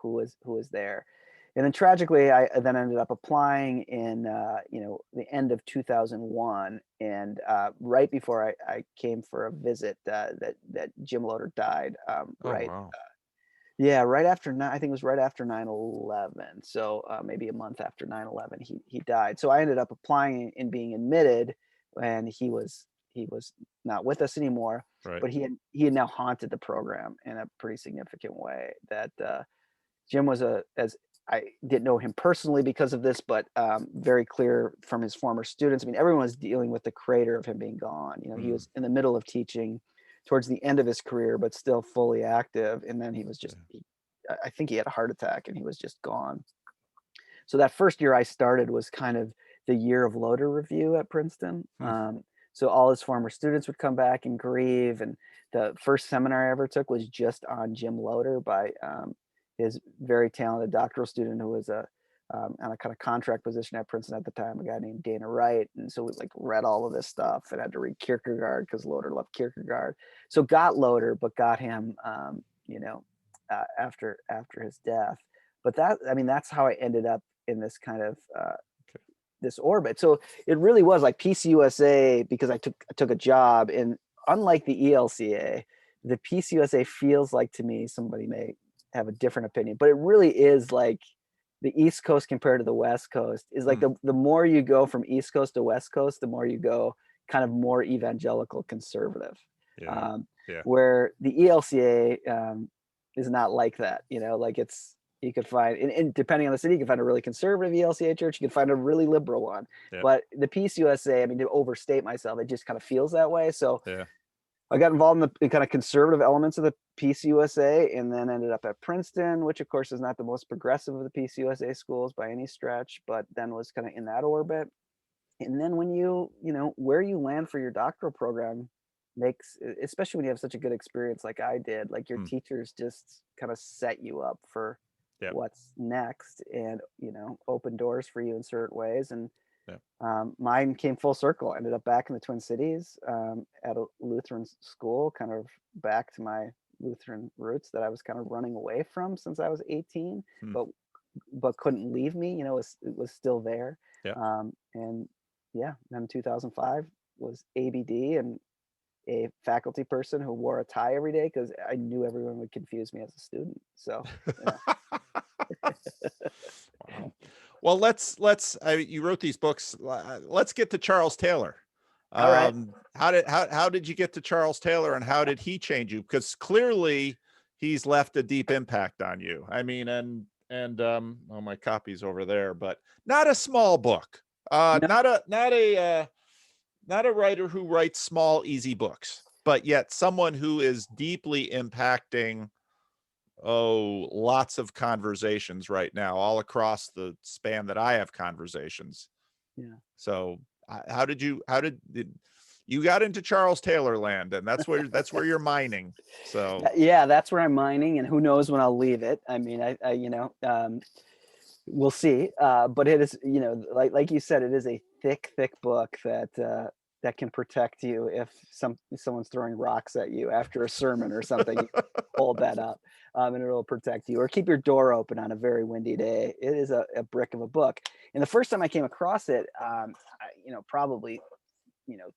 who was there. And then tragically, I then ended up applying in the end of 2001, and right before I came for a visit, that Jim Loder died. Oh, Right, wow. yeah, right after I think it was right after 9/11. So maybe a month after 9/11, he died. So I ended up applying and being admitted, and he was not with us anymore. Right. But he had now haunted the program in a pretty significant way. That Jim was as I didn't know him personally because of this, but very clear from his former students. I mean, everyone was dealing with the crater of him being gone. He Mm. was in the middle of teaching towards the end of his career, but still fully active. And then he was Yeah. I think he had a heart attack and he was just gone. So that first year I started was kind of the year of Loder review at Princeton. Hmm. So all his former students would come back and grieve. And the first seminar I ever took was just on Jim Loder by his very talented doctoral student who was on a kind of contract position at Princeton at the time, a guy named Dana Wright. And so we like read all of this stuff and had to read Kierkegaard because Loder loved Kierkegaard. So got Loder, but got him, after his death. But that's how I ended up in this kind of Okay. this orbit. So it really was like PCUSA, because I took a job, and unlike the ELCA, the PCUSA feels like, to me, somebody may have a different opinion, but it really is like the East Coast compared to the West Coast is like Hmm. the more you go from East Coast to West Coast, the more you go kind of more evangelical conservative. Yeah. Um, Yeah. where the ELCA is not like that, like you could find, and depending on the city, you can find a really conservative ELCA church, you can find a really liberal one. Yeah. But the PCUSA, I mean, to overstate myself, it just kind of feels that way. So Yeah. I got involved in the kind of conservative elements of the PCUSA, and then ended up at Princeton, which of course is not the most progressive of the PCUSA schools by any stretch, but then was kind of in that orbit. And then when where you land for your doctoral program makes, especially when you have such a good experience like I did, like your Hmm. teachers just kind of set you up for Yeah. what's next, and open doors for you in certain ways. And Yeah. mine came full circle. I ended up back in the Twin Cities, at a Lutheran school, kind of back to my Lutheran roots that I was kind of running away from since I was 18, Hmm. but couldn't leave me. It was still there. Yeah. And yeah, then 2005 was ABD, and a faculty person who wore a tie every day because I knew everyone would confuse me as a student. So yeah. Wow. Well, you wrote these books. Let's get to Charles Taylor. All right. How did you get to Charles Taylor, and how did he change you? Because clearly he's left a deep impact on you. I mean, oh, my copy's over there, but not a small book. No, Not a not a writer who writes small, easy books, but yet someone who is deeply impacting, lots of conversations right now, all across the span that I have conversations. Yeah. So, how did you got into Charles Taylor land, and that's where you're mining. So, Yeah, that's where I'm mining, and who knows when I'll leave it. I mean, we'll see. But it is, like you said, it is a thick, thick book that can protect you if someone's throwing rocks at you after a sermon or something. You hold that up, and it'll protect you. Or keep your door open on a very windy day. It is a brick of a book. And the first time I came across it, probably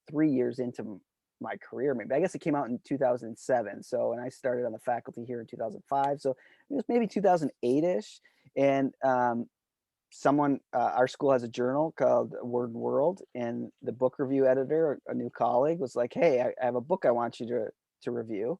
3 years into my career, maybe. I guess it came out in 2007. So, and I started on the faculty here in 2005. So it was maybe 2008-ish. And our school has a journal called Word and World, and the book review editor, a new colleague, was like, "Hey, I have a book I want you to review."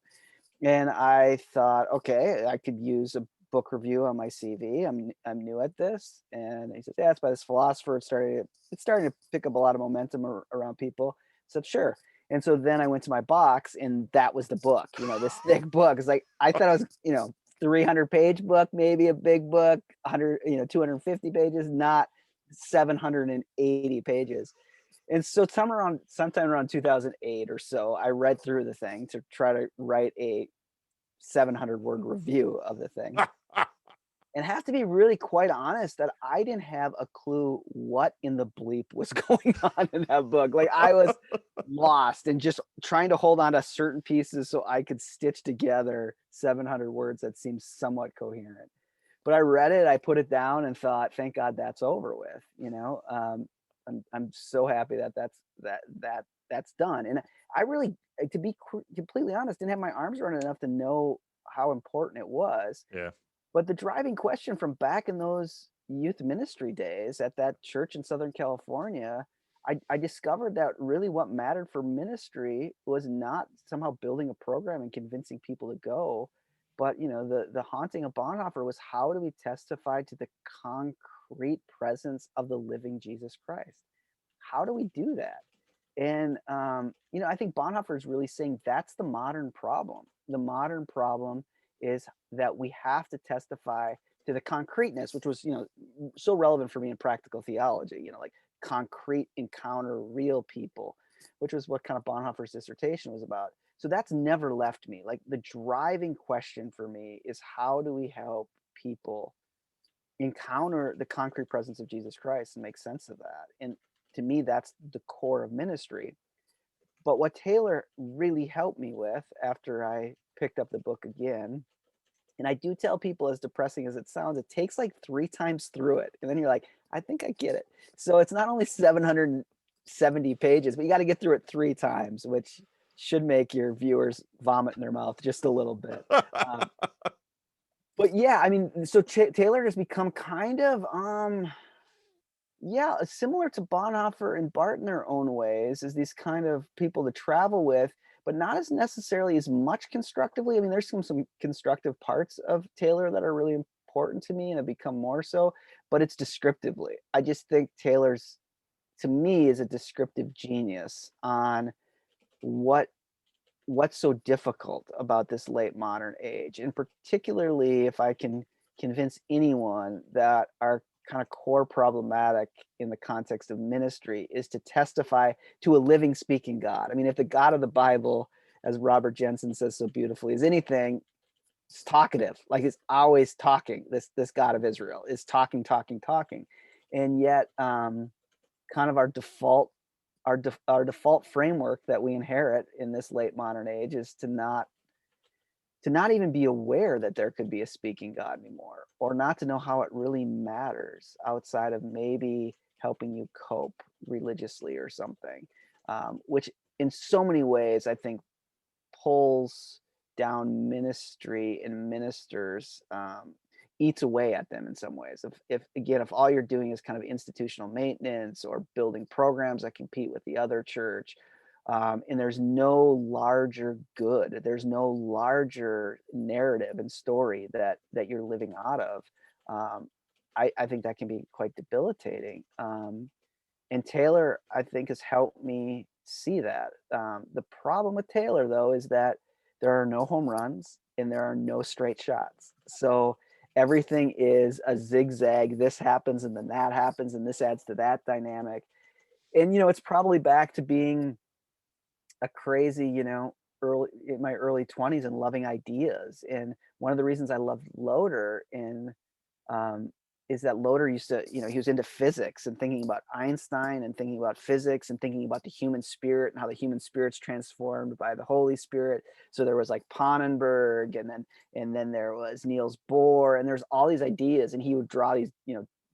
And I thought, okay, I could use a book review on my CV. I'm new at this. And he said, "Yeah, it's by this philosopher. It's starting to pick up a lot of momentum around people." I said, "Sure." And so then I went to my box, and that was the book. This thick book. It's like I thought it was 300-page book, maybe a big book, 100, 250 pages, not 780 pages. And so sometime around 2008 or so, I read through the thing to try to write a 700-word review of the thing, and have to be really quite honest that I didn't have a clue what in the bleep was going on in that book. Like, I was lost and just trying to hold on to certain pieces so I could stitch together 700 words that seemed somewhat coherent. But I read it, I put it down, and thought, "Thank God that's over with." I'm so happy that that's done. And I really, to be completely honest, didn't have my arms around it enough to know how important it was. yeah. But the driving question from back in those youth ministry days at that church in Southern California, I discovered that really what mattered for ministry was not somehow building a program and convincing people to go, but the haunting of Bonhoeffer was, how do we testify to the concrete presence of the living Jesus Christ? How do we do that? And I think Bonhoeffer is really saying that's the modern problem. The modern problem is that we have to testify to the concreteness, which was so relevant for me in practical theology. Like concrete encounter, real people, which was what kind of Bonhoeffer's dissertation was about. So that's never left me. Like, the driving question for me is, how do we help people encounter the concrete presence of Jesus Christ and make sense of that? And to me, that's the core of ministry. But what Taylor really helped me with after I picked up the book again, and I do tell people, as depressing as it sounds, it takes like 3 times through it. And then you're like, I think I get it. So it's not only 770 pages, but you got to get through it 3 times, which should make your viewers vomit in their mouth just a little bit. Um, but yeah, I mean, so Taylor has become kind of, yeah, similar to Bonhoeffer and Barth in their own ways, is these kind of people to travel with, but not as necessarily as much constructively. I mean, there's some constructive parts of Taylor that are really important to me and have become more so, but it's descriptively. I just think Taylor's, to me, is a descriptive genius on what what's so difficult about this late modern age, and particularly if I can convince anyone that our kind of core problematic in the context of ministry is to testify to a living, speaking God. I mean, if the God of the Bible, as Robert Jensen says so beautifully, is anything, it's talkative. Like, it's always talking. This God of Israel is talking, talking, talking. And yet, kind of our default framework that we inherit in this late modern age is to not even be aware that there could be a speaking God anymore, or not to know how it really matters outside of maybe helping you cope religiously or something, which in so many ways I think pulls down ministry and ministers, eats away at them in some ways. If all you're doing is kind of institutional maintenance or building programs that compete with the other church, and there's no larger good, there's no larger narrative and story that you're living out of, I think that can be quite debilitating. And Taylor, I think, has helped me see that. The problem with Taylor, though, is that there are no home runs and there are no straight shots. So everything is a zigzag. This happens and then that happens, and this adds to that dynamic. And it's probably back to being a crazy, early in my early 20s and loving ideas. And one of the reasons I loved Loder um, is that Loder used to, he was into physics and thinking about Einstein and thinking about physics and thinking about the human spirit and how the human spirit's transformed by the Holy Spirit. So there was like Pannenberg, and then there was Niels Bohr, and there's all these ideas, and he would draw these,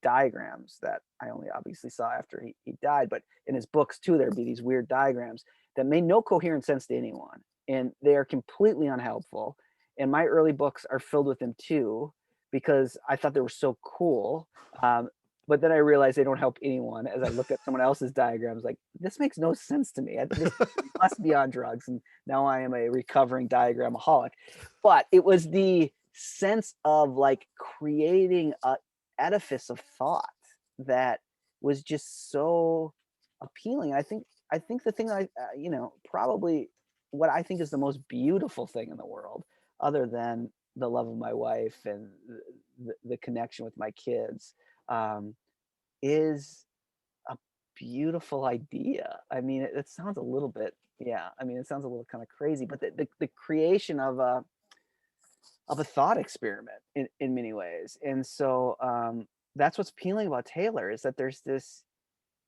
diagrams that I only obviously saw after he died. But in his books too, there'd be these weird diagrams that made no coherent sense to anyone, and they are completely unhelpful. And my early books are filled with them too, because I thought they were so cool. But then I realized they don't help anyone as I look at someone else's diagrams. Like, this makes no sense to me. This must be on drugs. And now I am a recovering diagramaholic. But it was the sense of like creating a edifice of thought that was just so appealing. I think the thing probably what I think is the most beautiful thing in the world, other than the love of my wife and the connection with my kids, is a beautiful idea. I mean, it sounds a little bit, yeah. I mean, it sounds a little kind of crazy, but the creation of a thought experiment in many ways. And so that's what's appealing about Taylor, is that there's this.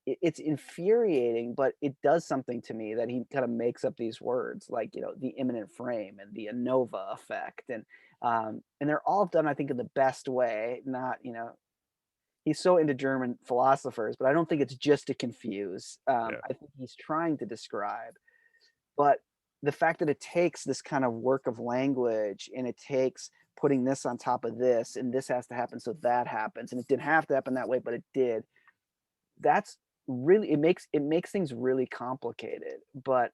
It's infuriating, but it does something to me that he kind of makes up these words like, the imminent frame and the ANOVA effect, and they're all done, I think, in the best way. Not, he's so into German philosophers, but I don't think it's just to confuse. Yeah. I think he's trying to describe, but the fact that it takes this kind of work of language, and it takes putting this on top of this, and this has to happen so that happens, and it didn't have to happen that way, but it did. That's really, it makes things really complicated. But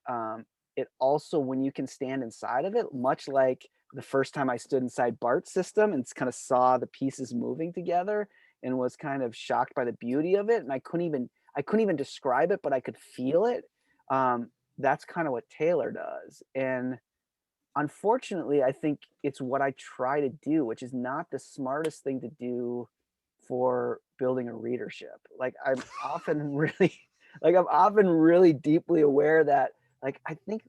it also, when you can stand inside of it, much like the first time I stood inside Bart's system and kind of saw the pieces moving together and was kind of shocked by the beauty of it, and I couldn't even describe it, but I could feel it. That's kind of what Taylor does. And unfortunately, I think it's what I try to do, which is not the smartest thing to do for building a readership. Like, I'm often really deeply aware that, like, I think,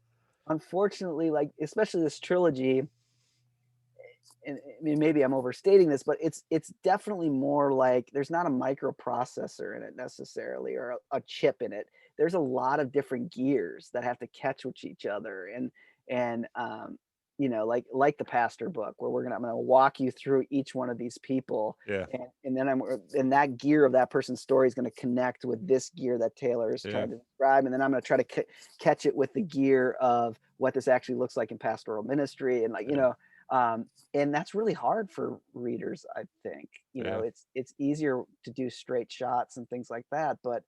unfortunately, like, especially this trilogy, and I mean, maybe I'm overstating this, but it's definitely more like there's not a microprocessor in it necessarily, or a chip in it. There's a lot of different gears that have to catch with each other, and like the pastor book, where I'm gonna walk you through each one of these people, Yeah. and then and that gear of that person's story is going to connect with this gear that Taylor is Yeah. trying to describe, and then I'm going to try to catch it with the gear of what this actually looks like in pastoral ministry, and, like, Yeah. and that's really hard for readers, I think. Yeah. It's easier to do straight shots and things like that, but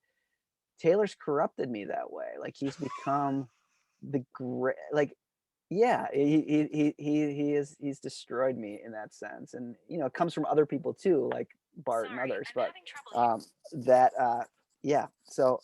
Taylor's corrupted me that way. Like, he's become the great, like, yeah, he's destroyed me in that sense. And it comes from other people too, like Bart and others. But that yeah, so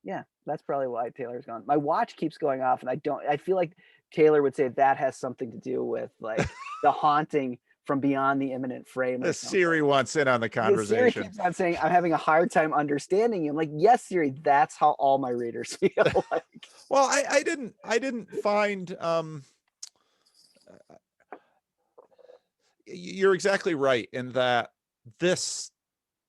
yeah, that's probably why Taylor's gone. My watch keeps going off, and I feel like Taylor would say that has something to do with, like, the haunting from beyond the imminent frame or The something. Siri wants in on the Because Siri conversation. keeps on saying, I'm having a hard time understanding you. I'm like, yes, Siri, that's how all my readers feel. Like, Well, I didn't find you're exactly right in that this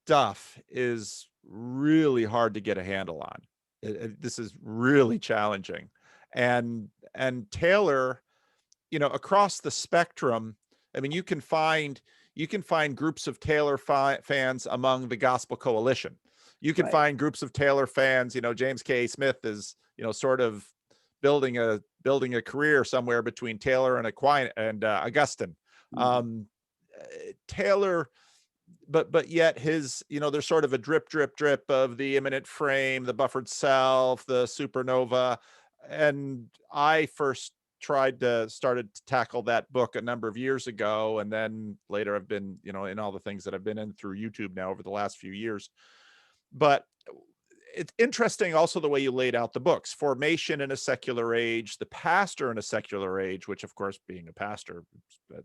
stuff is really hard to get a handle on. This is really challenging. And Taylor, across the spectrum, I mean, you can find groups of Taylor fans among the Gospel Coalition. You can right. find groups of Taylor fans. James K. Smith is, sort of building a career somewhere between Taylor and Aquinas and Augustine. Mhm. Um, Taylor, but yet his, there's sort of a drip of the imminent frame, the buffered self, the supernova. And I first started to tackle that book a number of years ago, and then later I've been, in all the things that I've been in through YouTube now over the last few years. But it's interesting also the way you laid out the books: formation in a secular age, the pastor in a secular age, which of course, being a pastor,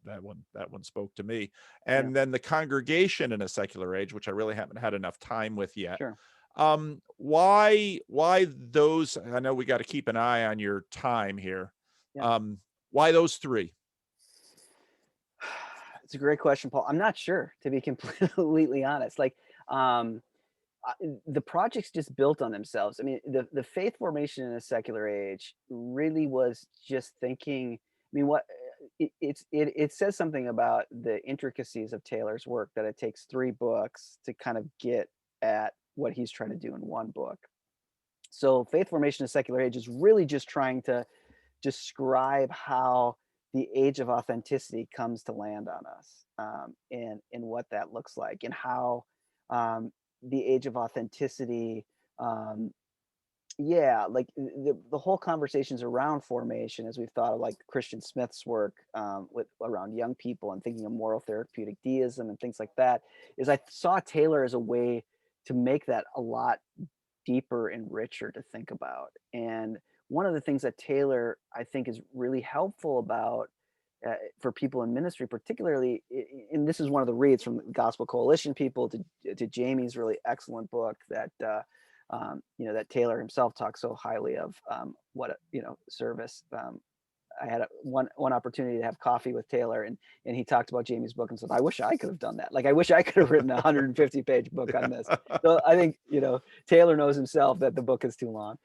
that one spoke to me, Yeah, and then the congregation in a secular age, which I really haven't had enough time with yet. sure. Why those? I know we got to keep an eye on your time here. Yeah. Why those three? It's a great question, Paul. I'm not sure, to be completely honest. Like, um, the projects just built on themselves. I mean, the faith formation in a secular age really was just thinking. I mean, it says something about the intricacies of Taylor's work, that it takes three books to kind of get at what he's trying to do in one book. So, faith formation in a secular age is really just trying to describe how the age of authenticity comes to land on us, and what that looks like, and how the age of authenticity, um, yeah, like the whole conversations around formation, as we've thought of like Christian Smith's work, with around young people and thinking of moral therapeutic deism and things like that, is I saw Taylor as a way to make that a lot deeper and richer to think about. And one of the things that Taylor, I think, is really helpful about, for people in ministry, particularly, and this is one of the reads from the Gospel Coalition people to Jamie's really excellent book that, that Taylor himself talks so highly of, what a, service. I had one opportunity to have coffee with Taylor, and he talked about Jamie's book and said, "I wish I could have done that. Like, I wish I could have written a 150-page book on this." So I think, Taylor knows himself that the book is too long.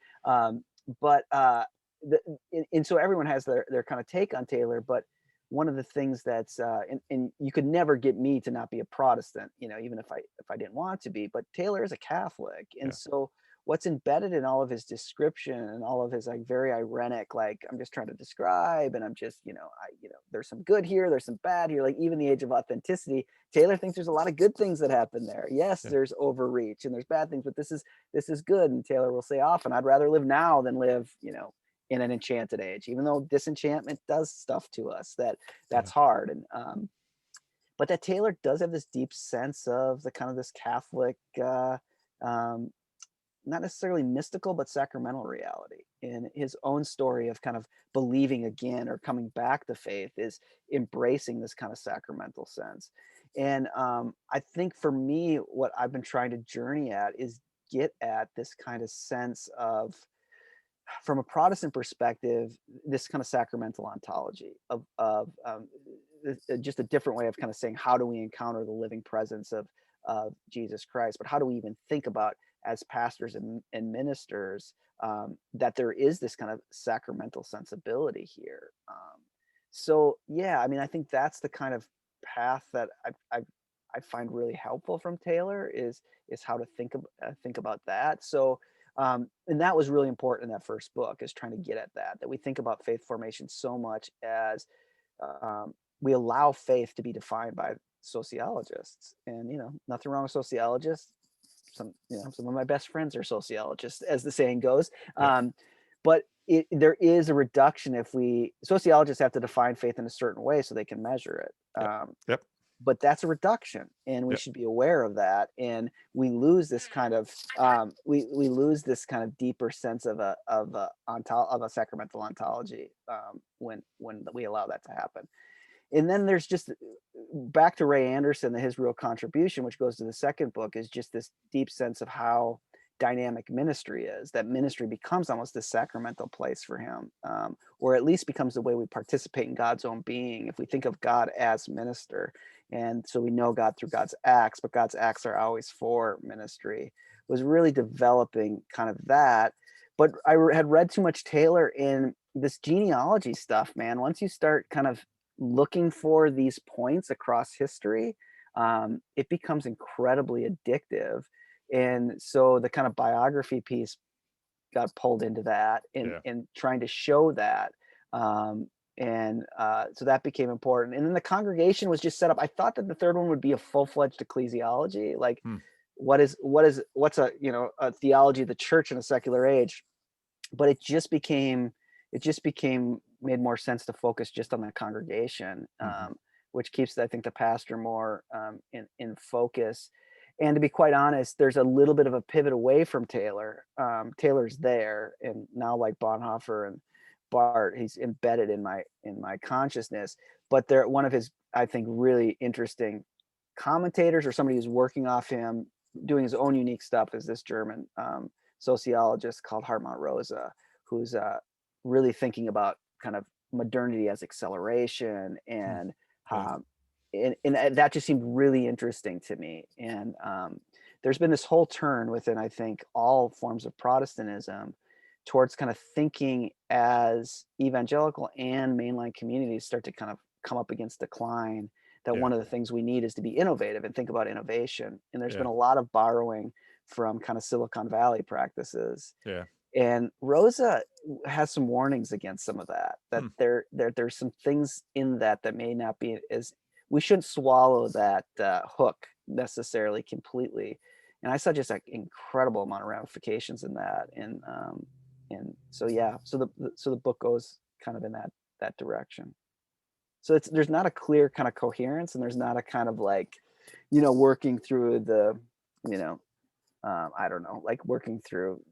But and so everyone has their kind of take on Taylor. But one of the things that's, and you could never get me to not be a Protestant, even if I didn't want to be. But Taylor is a Catholic, and Yeah, so what's embedded in all of his description and all of his like very ironic, like, I'm just trying to describe, and I'm just, there's some good here, there's some bad here, like even the age of authenticity, Taylor thinks there's a lot of good things that happen there. Yes, yeah, there's overreach and there's bad things, but this is good. And Taylor will say often, I'd rather live now than live, in an enchanted age, even though disenchantment does stuff to us that's yeah, hard. And but that Taylor does have this deep sense of the kind of this Catholic, um, not necessarily mystical, but sacramental reality. In his own story of kind of believing again or coming back to faith is embracing this kind of sacramental sense. And I think for me, what I've been trying to journey at is get at this kind of sense of, from a Protestant perspective, this kind of sacramental ontology of just a different way of kind of saying, how do we encounter the living presence of Jesus Christ, but how do we even think about, as pastors and ministers, that there is this kind of sacramental sensibility here. So yeah, I mean, I think that's the kind of path that I find really helpful from Taylor, is how to think about that. So and that was really important in that first book, is trying to get at that we think about faith formation so much as, we allow faith to be defined by sociologists. And nothing wrong with sociologists. Some of my best friends are sociologists, as the saying goes. yeah, But there is a reduction if sociologists have to define faith in a certain way so they can measure it. yep, yep, But that's a reduction, and we yep, should be aware of that. And we lose this kind of, we lose this kind of deeper sense of a sacramental ontology, when we allow that to happen. And then there's just, back to Ray Anderson, his real contribution, which goes to the second book, is just this deep sense of how dynamic ministry is. That ministry becomes almost a sacramental place for him, or at least becomes the way we participate in God's own being. If we think of God as minister, and so we know God through God's acts, but God's acts are always for ministry, was really developing kind of that. But I had read too much Taylor in this genealogy stuff, man. Once you start kind of looking for these points across history, it becomes incredibly addictive. And so the kind of biography piece got pulled into that, and yeah, trying to show that. So that became important. And then the congregation was just set up. I thought that the third one would be a full-fledged ecclesiology, like hmm, what's a theology of the church in a secular age. But it just became made more sense to focus just on the congregation, hmm, which keeps, I think, the pastor more, in focus. And to be quite honest, there's a little bit of a pivot away from Taylor. Taylor's there, and now like Bonhoeffer and Barth, he's embedded in my consciousness. But they're one of his, I think, really interesting commentators, or somebody who's working off him, doing his own unique stuff, is this German sociologist called Hartmut Rosa, who's really thinking about kind of modernity as acceleration, and Yeah. and that just seemed really interesting to me. And there's been this whole turn within, I think, all forms of Protestantism towards kind of thinking as evangelical and mainline communities start to kind of come up against decline, that Yeah. one of the things we need is to be innovative and think about innovation. And there's Yeah. been a lot of borrowing from kind of Silicon Valley practices. Yeah. And Rosa has some warnings against some of that, that Hmm. there's some things in that that may not be as, we shouldn't swallow that hook necessarily completely. And I saw just an incredible amount of ramifications in that. And so, yeah, so the book goes kind of in that direction. So there's not a clear kind of coherence, and there's not a kind of like, working through the, you know, I don't know, like working through,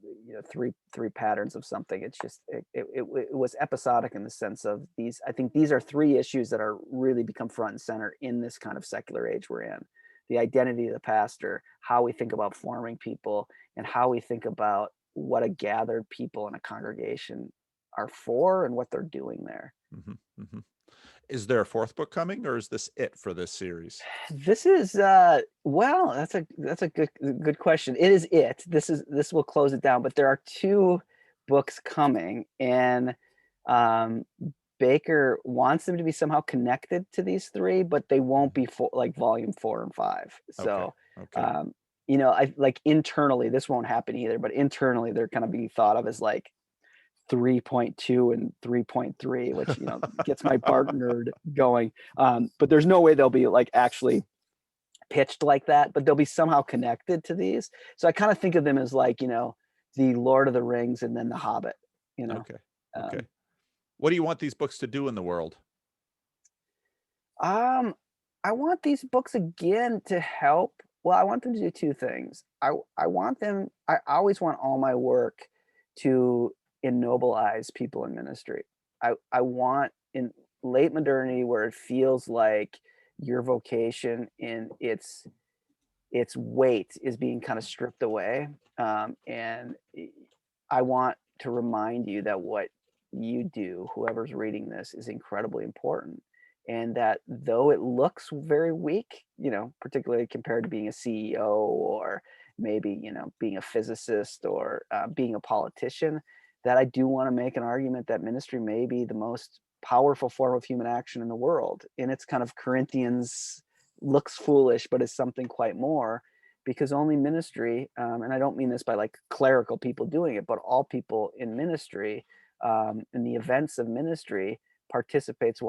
three patterns of something. It's just, it was episodic in the sense of these. I think these are three issues that are really become front and center in this kind of secular age we're in: the identity of the pastor, how we think about forming people, and how we think about what a gathered people in a congregation are for and what they're doing there. Hmm. Hmm. Is there a fourth book coming, or is this it for this series? This is well, that's a good question. It is it. This will close it down, but there are two books coming, and um Baker wants them to be somehow connected to these three, but they won't be like volume 4 and 5. Okay. So Okay. I like internally this won't happen either, but internally they're kind of being thought of as like 3.2 and 3.3, which gets my Bart nerd going. But there's no way they'll be like actually pitched like that, but they'll be somehow connected to these. So I kind of think of them as like, the Lord of the Rings and then the Hobbit, you know. Okay. Okay. Um, What do you want these books to do in the world? um, I want these books again to help. Well, I want them to do two things. I always want all my work to ennobilize people in ministry. I want in late modernity, where it feels like your vocation in its weight is being kind of stripped away. And I want to remind you that what you do, whoever's reading this, is incredibly important. And that though it looks very weak, particularly compared to being a CEO, or maybe, being a physicist, or being a politician, that I do want to make an argument that ministry may be the most powerful form of human action in the world. And it's kind of Corinthians looks foolish, but is something quite more, because only ministry, and I don't mean this by like clerical people doing it, but all people in ministry, in the events of ministry, it participates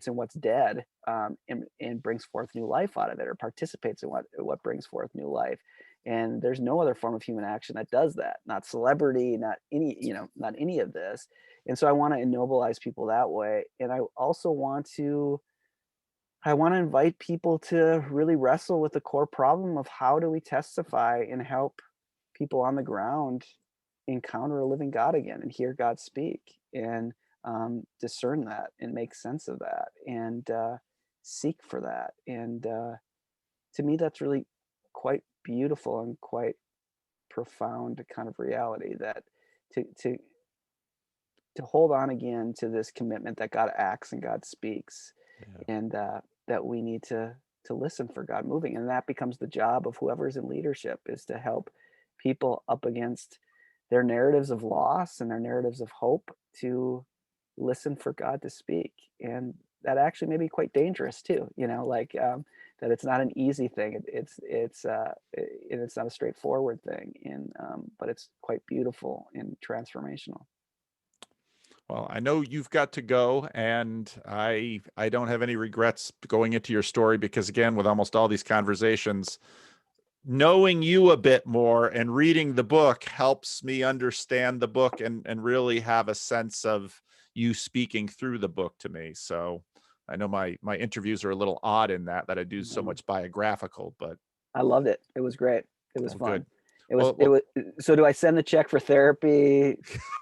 in what's dead, and brings forth new life out of it, or participates in what brings forth new life. And there's no other form of human action that does that. Not celebrity, not any of this. And so I want to ennobilize people that way. And I also want to invite people to really wrestle with the core problem of how do we testify and help people on the ground encounter a living God again, and hear God speak, and discern that, and make sense of that, and seek for that. And to me, that's really quite beautiful and quite profound kind of reality, that to to to hold on again to this commitment that God acts and God speaks, Yeah. and that we need to listen for God moving. And that becomes the job of whoever's in leadership, is to help people up against their narratives of loss and their narratives of hope, to listen for God to speak. And that actually may be quite dangerous too, that it's not an easy thing. It's not a straightforward thing, and but it's quite beautiful and transformational. Well, I know you've got to go, and I don't have any regrets going into your story, because again, with almost all these conversations, knowing you a bit more and reading the book helps me understand the book, and really have a sense of you speaking through the book to me. So I know my interviews are a little odd in that I do so No, much biographical, but I loved it. It was great. It was oh, good. fun. It was Well, it well, was so do I send the check for therapy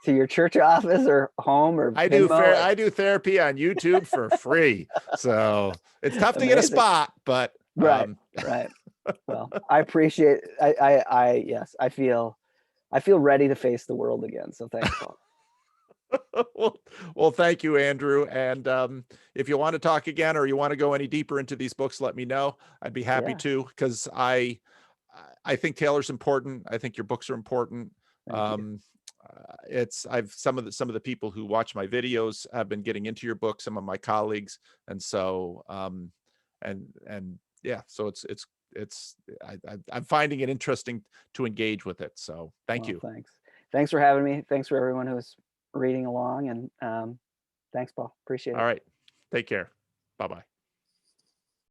to your church office or home or Venmo or I do therapy on YouTube for free, so it's tough to get a amazing. spot, but Right, right. Well, I appreciate yes, I feel ready to face the world again. So thanks, Paul. well, well, thank you, Andrew. And if you want to talk again or you want to go any deeper into these books, let me know. I'd be happy Yeah, to, because I think Taylor's important. I think your books are important. thank you. Um, I've some of the people who watch my videos have been getting into your book, some of my colleagues, and so and yeah, so I'm finding it interesting to engage with it. So thank Well, you. thanks. Thanks for having me. Thanks for everyone who's reading along and thanks, Paul. Appreciate All it. right, take care. Bye bye.